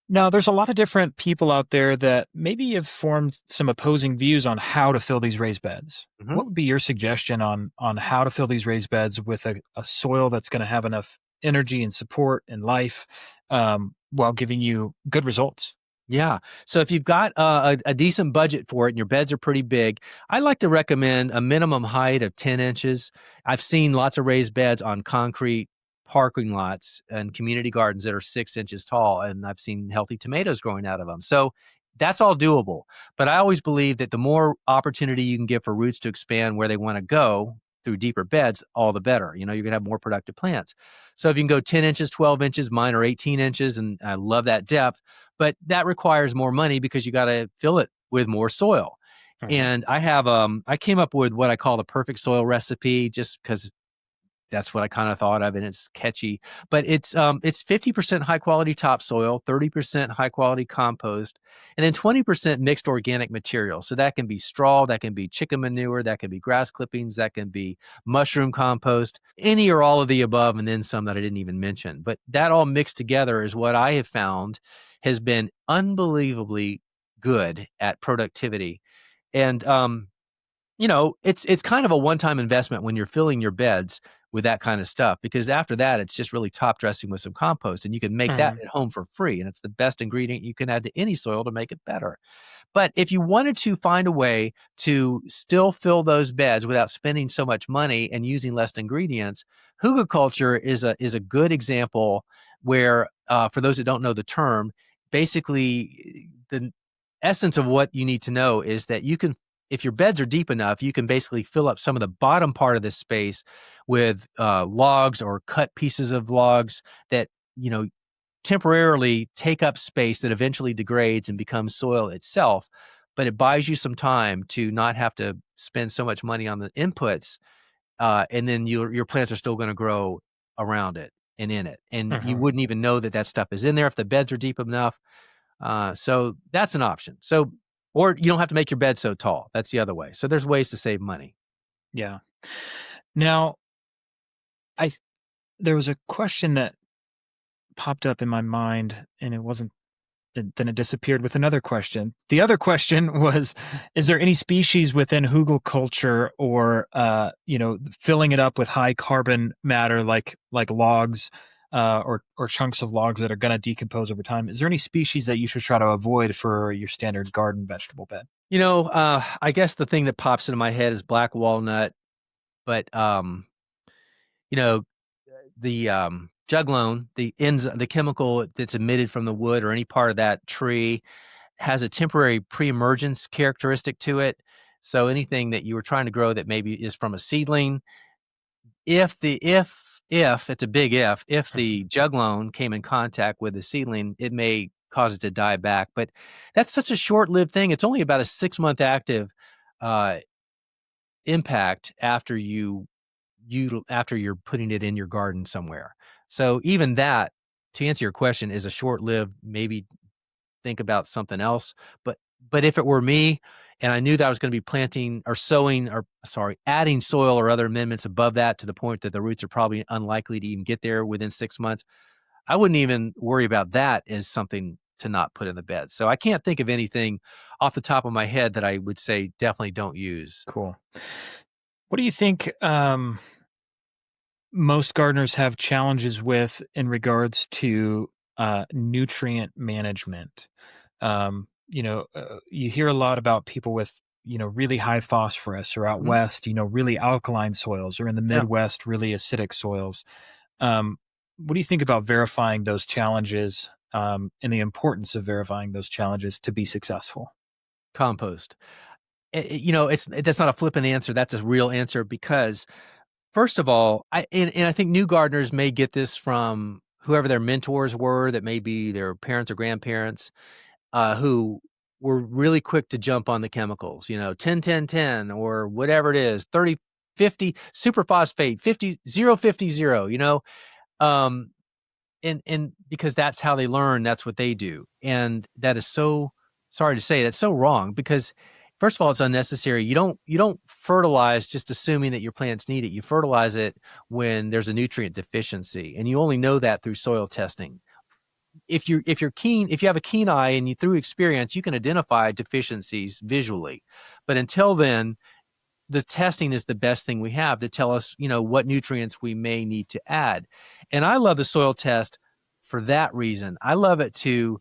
Speaker 2: Now, there's a lot of different people out there that maybe have formed some opposing views on how to fill these raised beds.
Speaker 1: Mhm.
Speaker 2: What would be your suggestion on how to fill these raised beds with a soil that's going to have enough energy and support and life, while giving you good results?
Speaker 1: Yeah. So if you've got a decent budget for it and your beds are pretty big, I like to recommend a minimum height of 10 inches. I've seen lots of raised beds on concrete parking lots and community gardens that are 6 inches tall, and I've seen healthy tomatoes growing out of them. So that's all doable. But I always believe that the more opportunity you can give for roots to expand where they want to go through deeper beds, all the better. You're going to have more productive plants. So if you can go 10 inches, 12 inches, mine are 18 inches, and I love that depth, but that requires more money because you got to fill it with more soil.
Speaker 2: Mhm.
Speaker 1: And I came up with what I call the perfect soil recipe just because that's what I kind of thought of, and it's catchy. But it's 50% high quality topsoil, 30% high quality compost, and then 20% mixed organic material. So that can be straw, that can be chicken manure, that can be grass clippings, that can be mushroom compost, any or all of the above, and then some that I didn't even mention. But that all mixed together is what I have found has been unbelievably good at productivity. And it's kind of a one-time investment when you're filling your beds with that kind of stuff, because after that, it's just really top dressing with some compost, and you can make that
Speaker 2: Mhm.
Speaker 1: at home for free. And it's the best ingredient you can add to any soil to make it better. But if you wanted to find a way to still fill those beds without spending so much money and using less ingredients, hugelkultur is a good example where, for those that don't know the term, basically the essence of what you need to know is that you can, if your beds are deep enough, you can basically fill up some of the bottom part of this space with logs or cut pieces of logs that you know temporarily take up space that eventually degrades and becomes soil itself, but it buys you some time to not have to spend so much money on the inputs, and then your plants are still going to grow around it and in it, and you
Speaker 2: Mhm.
Speaker 1: wouldn't even know that that stuff is in there if the beds are deep enough. So that's an option. So, or you don't have to make your bed so tall. That's the other way. So there's ways to save money.
Speaker 2: Yeah. Now, I there was a question that popped up in my mind, and it wasn't. Then it disappeared with another question. The other question was, is there any species within hugel culture or, filling it up with high carbon matter like logs, or chunks of logs that are going to decompose over time? Is there any species that you should try to avoid for your standard garden vegetable bed?
Speaker 1: I guess the thing that pops into my head is black walnut, but you know, the juglone, the chemical that's emitted from the wood or any part of that tree has a temporary pre-emergence characteristic to it. So anything that you were trying to grow that maybe is from a seedling, if it's a big if
Speaker 2: Mhm.
Speaker 1: the juglone came in contact with the seedling, it may cause it to die back. But that's such a short-lived thing. It's only about a 6-month active uh, impact after you're putting it in your garden somewhere. So even that, to answer your question, is a short-lived, maybe think about something else. But if it were me and I knew that I was going to be planting or sowing or sorry, adding soil or other amendments above that to the point that the roots are probably unlikely to even get there within 6 months, I wouldn't even worry about that as something to not put in the bed. So I can't think of anything off the top of my head that I would say definitely don't use.
Speaker 2: Cool. What do you think most gardeners have challenges with in regards to nutrient management? You hear a lot about people with, really high phosphorus, or out
Speaker 1: Mhm.
Speaker 2: west, really alkaline soils, or in the
Speaker 1: Yeah.
Speaker 2: Midwest, really acidic soils. What do you think about verifying those challenges, and the importance of verifying those challenges to be successful?
Speaker 1: Compost. That's not a flippant answer. That's a real answer because first of all, and I think new gardeners may get this from whoever their mentors were, that may be their parents or grandparents, who we're really quick to jump on the chemicals, 10, 10, 10, or whatever it is, 30, 50, superphosphate, 50, 0, 50, 0, um, and because that's how they learn, that's what they do. And that is so, sorry to say, that's so wrong, because first of all, it's unnecessary. You don't fertilize just assuming that your plants need it. You fertilize it when there's a nutrient deficiency, and you only know that through soil testing. If you have a keen eye and you through experience, you can identify deficiencies visually. But until then, the testing is the best thing we have to tell us, what nutrients we may need to add. And I love the soil test for that reason. I love it to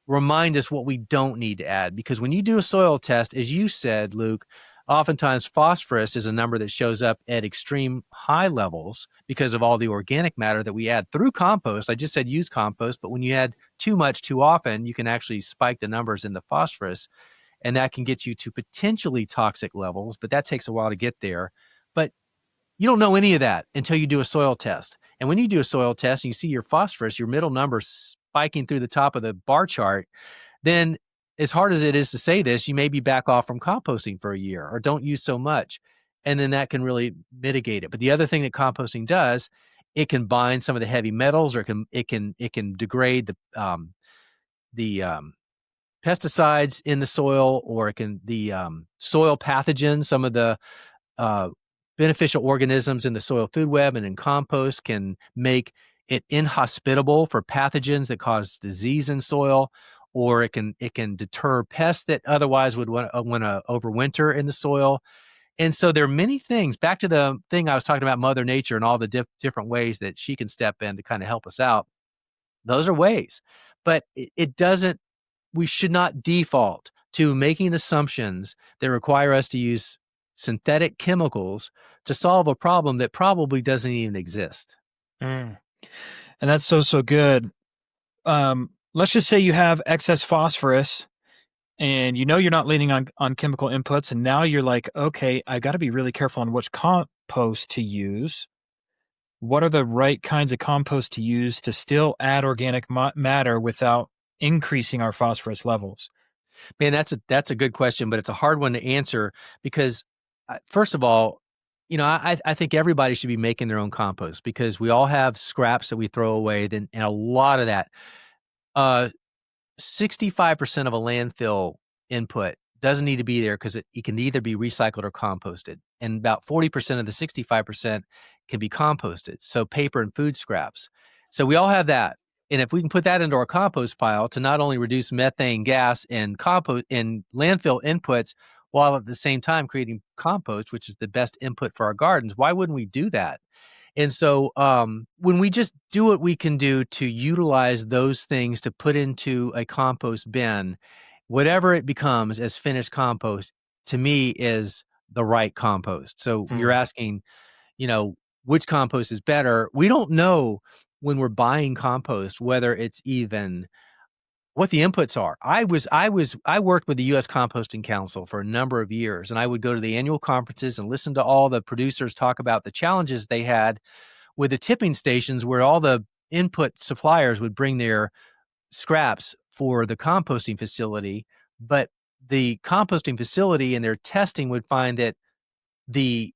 Speaker 1: remind us what we don't need to add, because when you do a soil test, as you said, Luke, oftentimes phosphorus is a number that shows up at extreme high levels because of all the organic matter that we add through compost. I just said use compost, but when you add too much too often, you can actually spike the numbers in the phosphorus, and that can get you to potentially toxic levels, but that takes a while to get there. But you don't know any of that until you do a soil test. And when you do a soil test and you see your phosphorus, your middle number spiking through the top of the bar chart, then as hard as it is to say this, you maybe back off from composting for a year or don't use so much. And then that can really mitigate it. But the other thing that composting does, it can bind some of the heavy metals, or it can degrade the pesticides in the soil, or it can the soil pathogens, some of the uh, beneficial organisms in the soil food web and in compost can make it inhospitable for pathogens that cause disease in soil, or it can deter pests that otherwise would want to overwinter in the soil. And so there are many things. Back to the thing I was talking about, Mother Nature and all the different ways that she can step in to kind of help us out. Those are ways, but it doesn't. We should not default to making assumptions that require us to use synthetic chemicals to solve a problem that probably doesn't even exist.
Speaker 2: Mm. And that's so good. Let's just say you have excess phosphorus and you're not leaning on chemical inputs, and now you're like, okay, I got to be really careful on which compost to use. What are the right kinds of compost to use to still add organic matter without increasing our phosphorus levels?
Speaker 1: Man, that's a good question, but it's a hard one to answer because, first of all, I think everybody should be making their own compost, because we all have scraps that we throw away. Then, and a lot of that, 65% of a landfill input doesn't need to be there because it can either be recycled or composted. And about 40% of the 65% can be composted. So paper and food scraps. So we all have that. And if we can put that into our compost pile to not only reduce methane gas and compost and landfill inputs, while at the same time creating compost, which is the best input for our gardens, why wouldn't we do that? And so when we just do what we can do to utilize those things to put into a compost bin, whatever it becomes as finished compost, to me is the right compost. So you're asking, which compost is better. We don't know when we're buying compost whether it's even what the inputs are. I worked with the U.S. Composting Council for a number of years, and I would go to the annual conferences and listen to all the producers talk about the challenges they had with the tipping stations, where all the input suppliers would bring their scraps for the composting facility, but the composting facility in their testing would find that the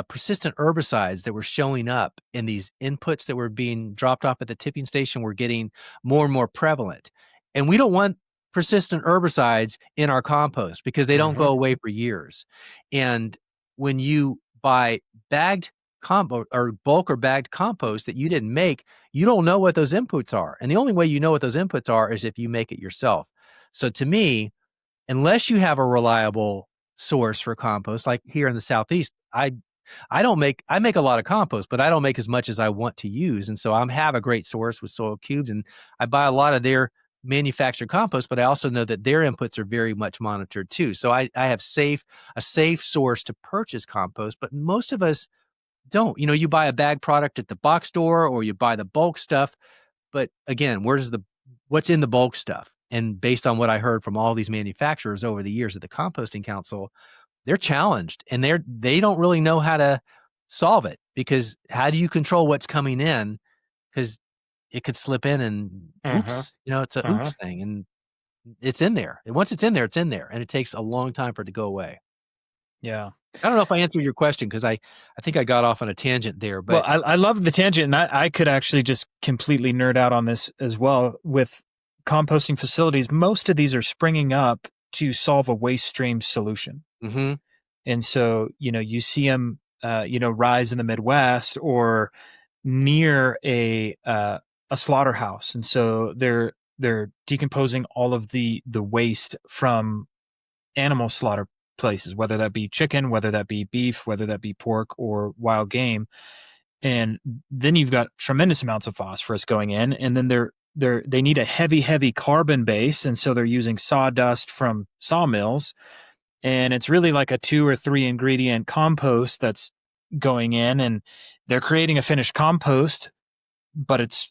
Speaker 1: persistent herbicides that were showing up in these inputs that were being dropped off at the tipping station were getting more and more prevalent. And we don't want persistent herbicides in our compost because they don't go away for years. And when you buy bagged compost or bulk or bagged compost that you didn't make, you don't know what those inputs are. And the only way you know what those inputs are is if you make it yourself. So to me, unless you have a reliable source for compost, like here in the Southeast, I make a lot of compost, but I don't make as much as I want to use. And so I have a great source with Soil Cubes, and I buy a lot of their manufactured compost, but I also know that their inputs are very much monitored too. So I have a safe source to purchase compost, but most of us don't. You buy a bag product at the box store or you buy the bulk stuff. But again, what's in the bulk stuff? And based on what I heard from all these manufacturers over the years at the Composting Council, they're challenged and they don't really know how to solve it, because how do you control what's coming in? Because it could slip in and oops, it's a oops thing. And it's in there. And once it's in there, it's in there. And it takes a long time for it to go away.
Speaker 2: Yeah.
Speaker 1: I don't know if I answered your question because I think I got off on a tangent there,
Speaker 2: Well,
Speaker 1: but
Speaker 2: I love the tangent, and I could actually just completely nerd out on this as well. With composting facilities, most of these are springing up to solve a waste stream solution.
Speaker 1: mm-hmm.
Speaker 2: And so, you see them, rise in the Midwest or near a slaughterhouse. And so they're decomposing all of the waste from animal slaughter places, whether that be chicken, whether that be beef, whether that be pork or wild game. And then you've got tremendous amounts of phosphorus going in, and then they need a heavy carbon base, and so they're using sawdust from sawmills, and it's really like a 2 or 3 ingredient compost that's going in, and they're creating a finished compost, but it's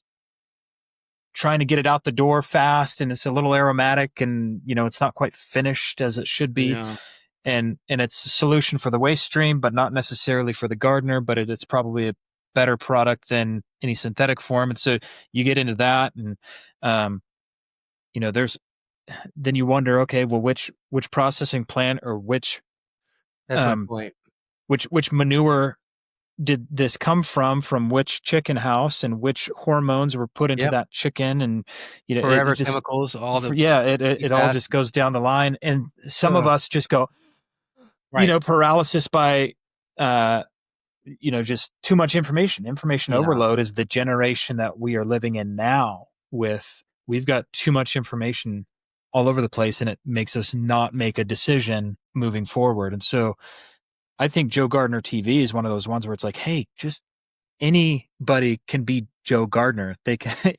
Speaker 2: trying to get it out the door fast, and it's a little aromatic, and it's not quite finished as it should be.
Speaker 1: Yeah.
Speaker 2: And it's a solution for the waste stream, but not necessarily for the gardener, but it's probably a better product than any synthetic form. And so you get into that, and there's then you wonder, okay, well, which processing plant or which
Speaker 1: That's my point.
Speaker 2: which manure did this come from which chicken house, and which hormones were put into
Speaker 1: Yep.
Speaker 2: that chicken, and
Speaker 1: Forever
Speaker 2: it just,
Speaker 1: chemicals, all the
Speaker 2: it all just goes down the line, and some of us just go,
Speaker 1: right.
Speaker 2: paralysis by just too much information. Information overload is the generation that we are living in now. We've got too much information all over the place, and it makes us not make a decision moving forward. And so I think Joe Gardner TV is one of those ones where it's like, hey, just anybody can be Joe Gardner. They can,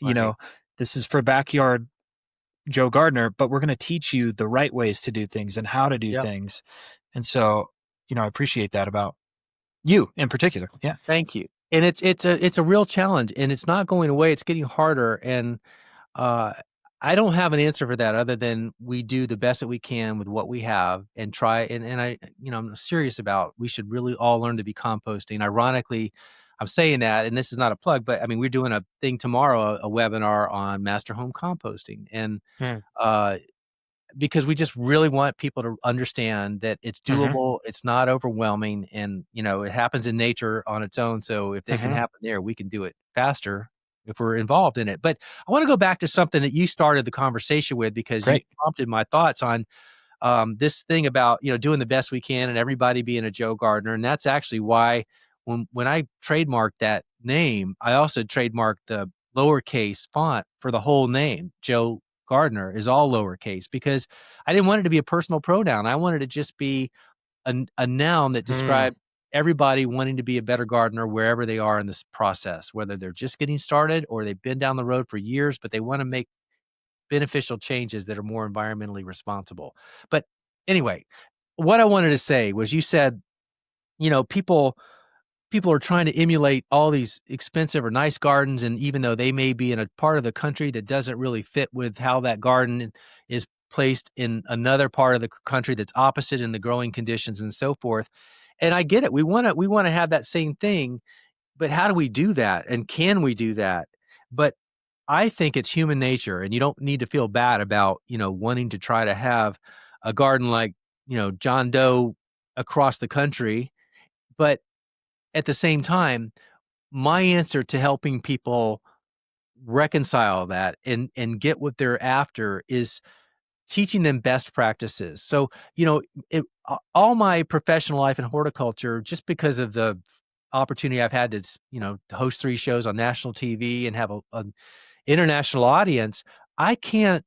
Speaker 2: this is for backyard Joe Gardner, but we're going to teach you the right ways to do things and how to do things. And so, I appreciate that about you in particular. Yeah.
Speaker 1: Thank you. And it's a real challenge, and it's not going away. It's getting harder. And I don't have an answer for that other than we do the best that we can with what we have and try. And I, I'm serious about, we should really all learn to be composting. Ironically, I'm saying that, and this is not a plug, but I mean, we're doing a thing tomorrow, a webinar on master home composting. And, because we just really want people to understand that it's doable, it's not overwhelming, and it happens in nature on its own. So if it can happen there, we can do it faster if we're involved in it. But I want to go back to something that you started the conversation with, because you prompted my thoughts on this thing about doing the best we can and everybody being a Joe Gardner. And that's actually why when I trademarked that name, I also trademarked the lowercase font for the whole name. Joe Gardner is all lowercase, because I didn't want it to be a personal pronoun. I wanted it to just be a noun that described everybody wanting to be a better gardener wherever they are in this process, whether they're just getting started or they've been down the road for years, but they want to make beneficial changes that are more environmentally responsible. But anyway, what I wanted to say was, you said, people are trying to emulate all these expensive or nice gardens, and even though they may be in a part of the country that doesn't really fit with how that garden is placed in another part of the country that's opposite in the growing conditions and so forth. And I get it. We want to have that same thing, but how do we do that? And can we do that? But I think it's human nature, and you don't need to feel bad about, wanting to try to have a garden like, John Doe across the country. But at the same time, my answer to helping people reconcile that and get what they're after is teaching them best practices. So, all my professional life in horticulture, just because of the opportunity I've had to, host 3 shows on national TV and have an international audience, I can't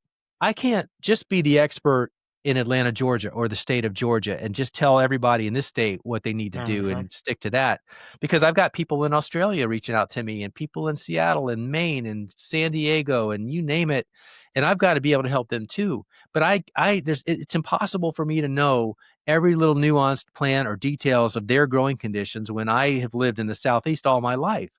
Speaker 1: just be the expert in Atlanta, Georgia, or the state of Georgia, and just tell everybody in this state what they need to do and stick to that. Because I've got people in Australia reaching out to me, and people in Seattle and Maine and San Diego and you name it. And I've got to be able to help them too. But it's impossible for me to know every little nuanced plant or details of their growing conditions when I have lived in the Southeast all my life.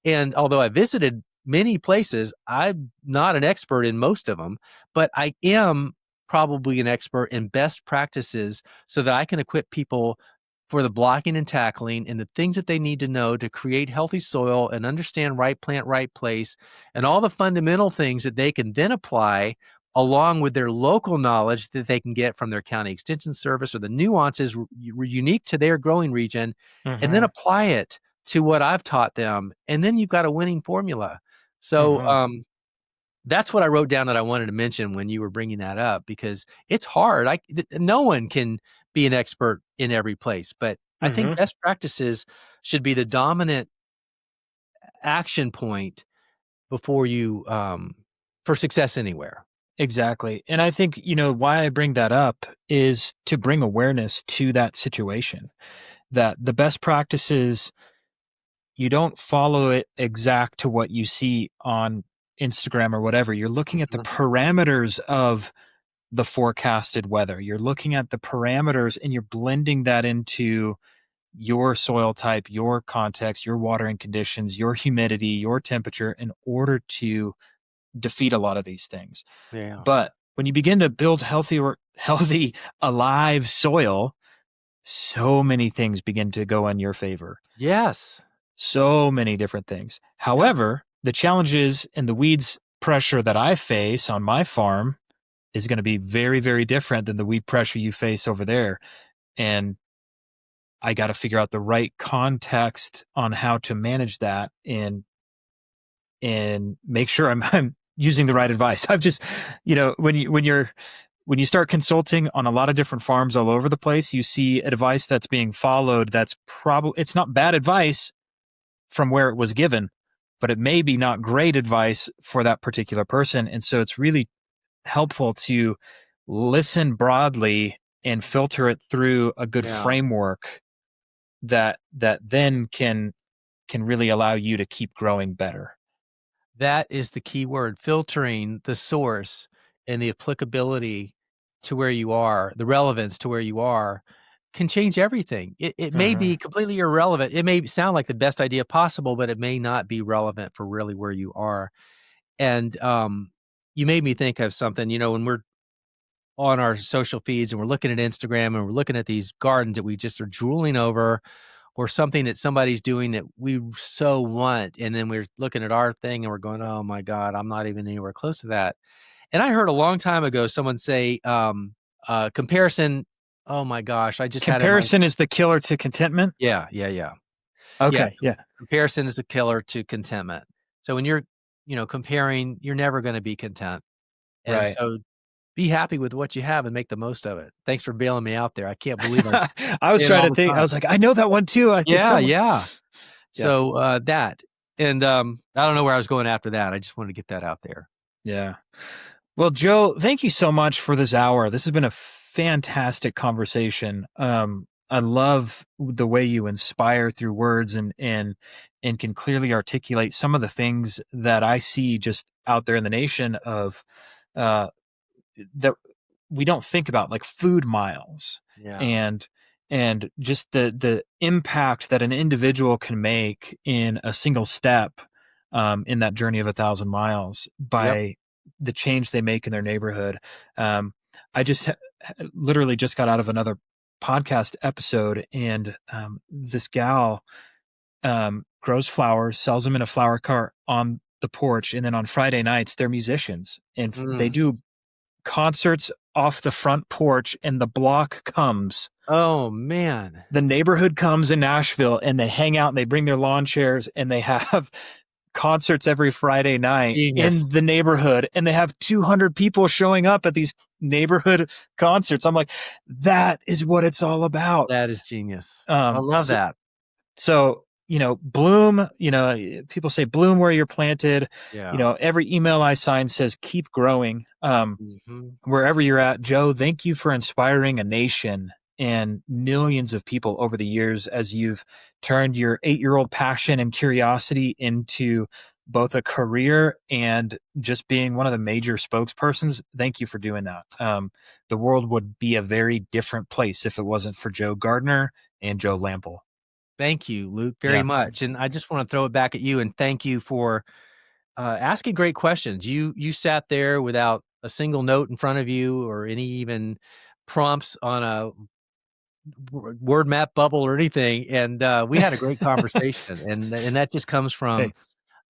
Speaker 1: And although I visited many places, I'm not an expert in most of them, but I am probably an expert in best practices so that I can equip people for the blocking and tackling and the things that they need to know to create healthy soil and understand right plant, right place, and all the fundamental things that they can then apply along with their local knowledge that they can get from their county extension service or the nuances unique to their growing region, and then
Speaker 2: Mm-hmm.
Speaker 1: apply it to what I've taught them. And then you've got a winning formula. So,
Speaker 2: Mm-hmm.
Speaker 1: that's what I wrote down that I wanted to mention when you were bringing that up, because it's hard. No one can be an expert in every place, but I think
Speaker 2: Mm-hmm.
Speaker 1: best practices should be the dominant action point before you, for success anywhere.
Speaker 2: Exactly. And I think, why I bring that up is to bring awareness to that situation, that the best practices, you don't follow it exact to what you see on Instagram or whatever. You're looking at the
Speaker 1: Mhm.
Speaker 2: parameters of the forecasted weather. You're looking at the parameters and you're blending that into your soil type, your context, your watering conditions, your humidity, your temperature in order to defeat a lot of these things.
Speaker 1: Yeah.
Speaker 2: But when you begin to build healthy, alive soil, so many things begin to go in your favor.
Speaker 1: Yes.
Speaker 2: So many different things.
Speaker 1: Yeah.
Speaker 2: However, the challenges and the weeds pressure that I face on my farm is going to be very, very different than the weed pressure you face over there. And I got to figure out the right context on how to manage that and make sure I'm using the right advice. I've just, when you start consulting on a lot of different farms all over the place, you see advice that's being followed. That's probably, it's not bad advice from where it was given, but it may be not great advice for that particular person. And so it's really helpful to listen broadly and filter it through a good
Speaker 1: Yeah.
Speaker 2: framework that then can really allow you to keep growing better.
Speaker 1: That is the key word, filtering the source and the applicability to where you are, the relevance to where you are can change everything. It may
Speaker 2: Mm-hmm.
Speaker 1: be completely irrelevant. It may sound like the best idea possible, but it may not be relevant for really where you are. And, you made me think of something, when we're on our social feeds and we're looking at Instagram and we're looking at these gardens that we just are drooling over, or something that somebody's doing that we so want, and then we're looking at our thing and we're going, "Oh my god, I'm not even anywhere close to that." And I heard a long time ago someone say, comparison, oh my gosh, I just had it in my
Speaker 2: Comparison is the killer to contentment.
Speaker 1: yeah, yeah, yeah. Yeah,
Speaker 2: Okay. Yeah.
Speaker 1: comparison is a killer to contentment. So when you're, comparing, you're never gonna be content. And
Speaker 2: Right.
Speaker 1: so be happy with what you have and make the most of it. Thanks for bailing me out there. I can't believe I'm
Speaker 2: I was
Speaker 1: saying
Speaker 2: trying
Speaker 1: all
Speaker 2: to
Speaker 1: the
Speaker 2: think. I
Speaker 1: time.
Speaker 2: was like, I know that one too. I think
Speaker 1: Yeah,
Speaker 2: someone.
Speaker 1: yeah.
Speaker 2: Yeah.
Speaker 1: So, that and, I don't know where I was going after that. I just wanted to get that out there.
Speaker 2: Yeah. Well, Joe, thank you so much for this hour. This has been a fantastic conversation. I love the way you inspire through words and can clearly articulate some of the things that I see just out there in the nation of uh, that we don't think about, like food miles
Speaker 1: Yeah.
Speaker 2: and just the impact that an individual can make in a single step in that journey of 1,000 miles
Speaker 1: Yep.
Speaker 2: by the change they make in their neighborhood. I just literally just got out of another podcast episode, and this gal grows flowers, sells them in a flower cart on the porch, and then on Friday nights they're musicians and they
Speaker 1: Mm.
Speaker 2: do concerts off the front porch, and the block comes.
Speaker 1: Oh, man.
Speaker 2: The neighborhood comes in Nashville and they hang out and they bring their lawn chairs and they have concerts every Friday night in
Speaker 1: Genius.
Speaker 2: the neighborhood, and they have 200 people showing up at these neighborhood concerts. I'm like, that is what it's all about.
Speaker 1: That is genius. I love
Speaker 2: So,
Speaker 1: that.
Speaker 2: so, bloom, people say bloom where you're planted.
Speaker 1: Yeah.
Speaker 2: Every email I sign says keep growing.
Speaker 1: Mhm.
Speaker 2: Wherever you're at, Joe, thank you for inspiring a nation and millions of people over the years as you've turned your 8-year-old passion and curiosity into both a career and just being one of the major spokespersons. Thank you for doing that. The world would be a very different place if it wasn't for Joe Gardner and Joe Lample.
Speaker 1: Thank you, Luke, very
Speaker 2: Yeah.
Speaker 1: much, and I just wanna throw it back at you and thank you for, asking great questions. You sat there without a single note in front of you or any even prompts on a word map bubble or anything, and, we had a great conversation, and that just comes from
Speaker 2: Hey,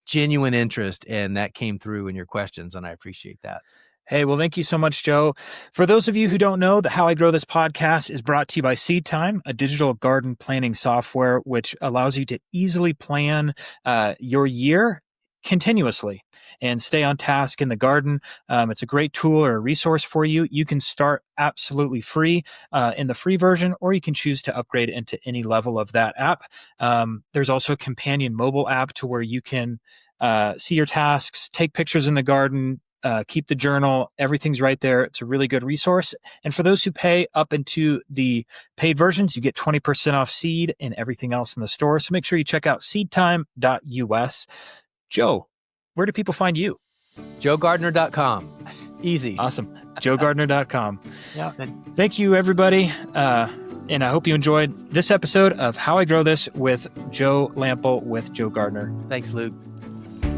Speaker 1: genuine interest, and that came through in your questions, and I appreciate that.
Speaker 2: Hey, well, thank you so much, Joe. For those of you who don't know, the How I Grow This podcast is brought to you by Seed Time, a digital garden planning software which allows you to easily plan your year continuously and stay on task in the garden. It's a great tool or a resource for you. You can start absolutely free in the free version, or you can choose to upgrade into any level of that app. There's also a companion mobile app to where you can see your tasks, take pictures in the garden, keep the journal. Everything's right there. It's a really good resource. And for those who pay up into the paid versions, you get 20% off seed and everything else in the store. So make sure you check out seedtime.us. Joe, where do people find you?
Speaker 1: JoeGardner.com. Easy.
Speaker 2: Awesome. JoeGardner.com.
Speaker 1: Yeah.
Speaker 2: Thank you, everybody. And I hope you enjoyed this episode of How I Grow This with Joe Lample with Joe Gardner.
Speaker 1: Thanks, Luke.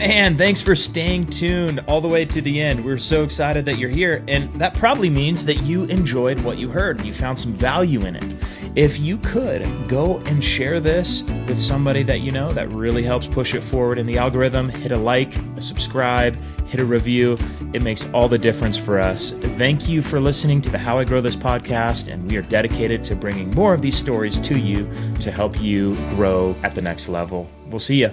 Speaker 2: And thanks for staying tuned all the way to the end. We're so excited that you're here. And that probably means that you enjoyed what you heard. You found some value in it. If you could, go and share this with somebody that you know. That really helps push it forward in the algorithm. Hit a like, a subscribe, hit a review. It makes all the difference for us. Thank you for listening to the How I Grow This podcast. And we are dedicated to bringing more of these stories to you to help you grow at the next level. We'll see you.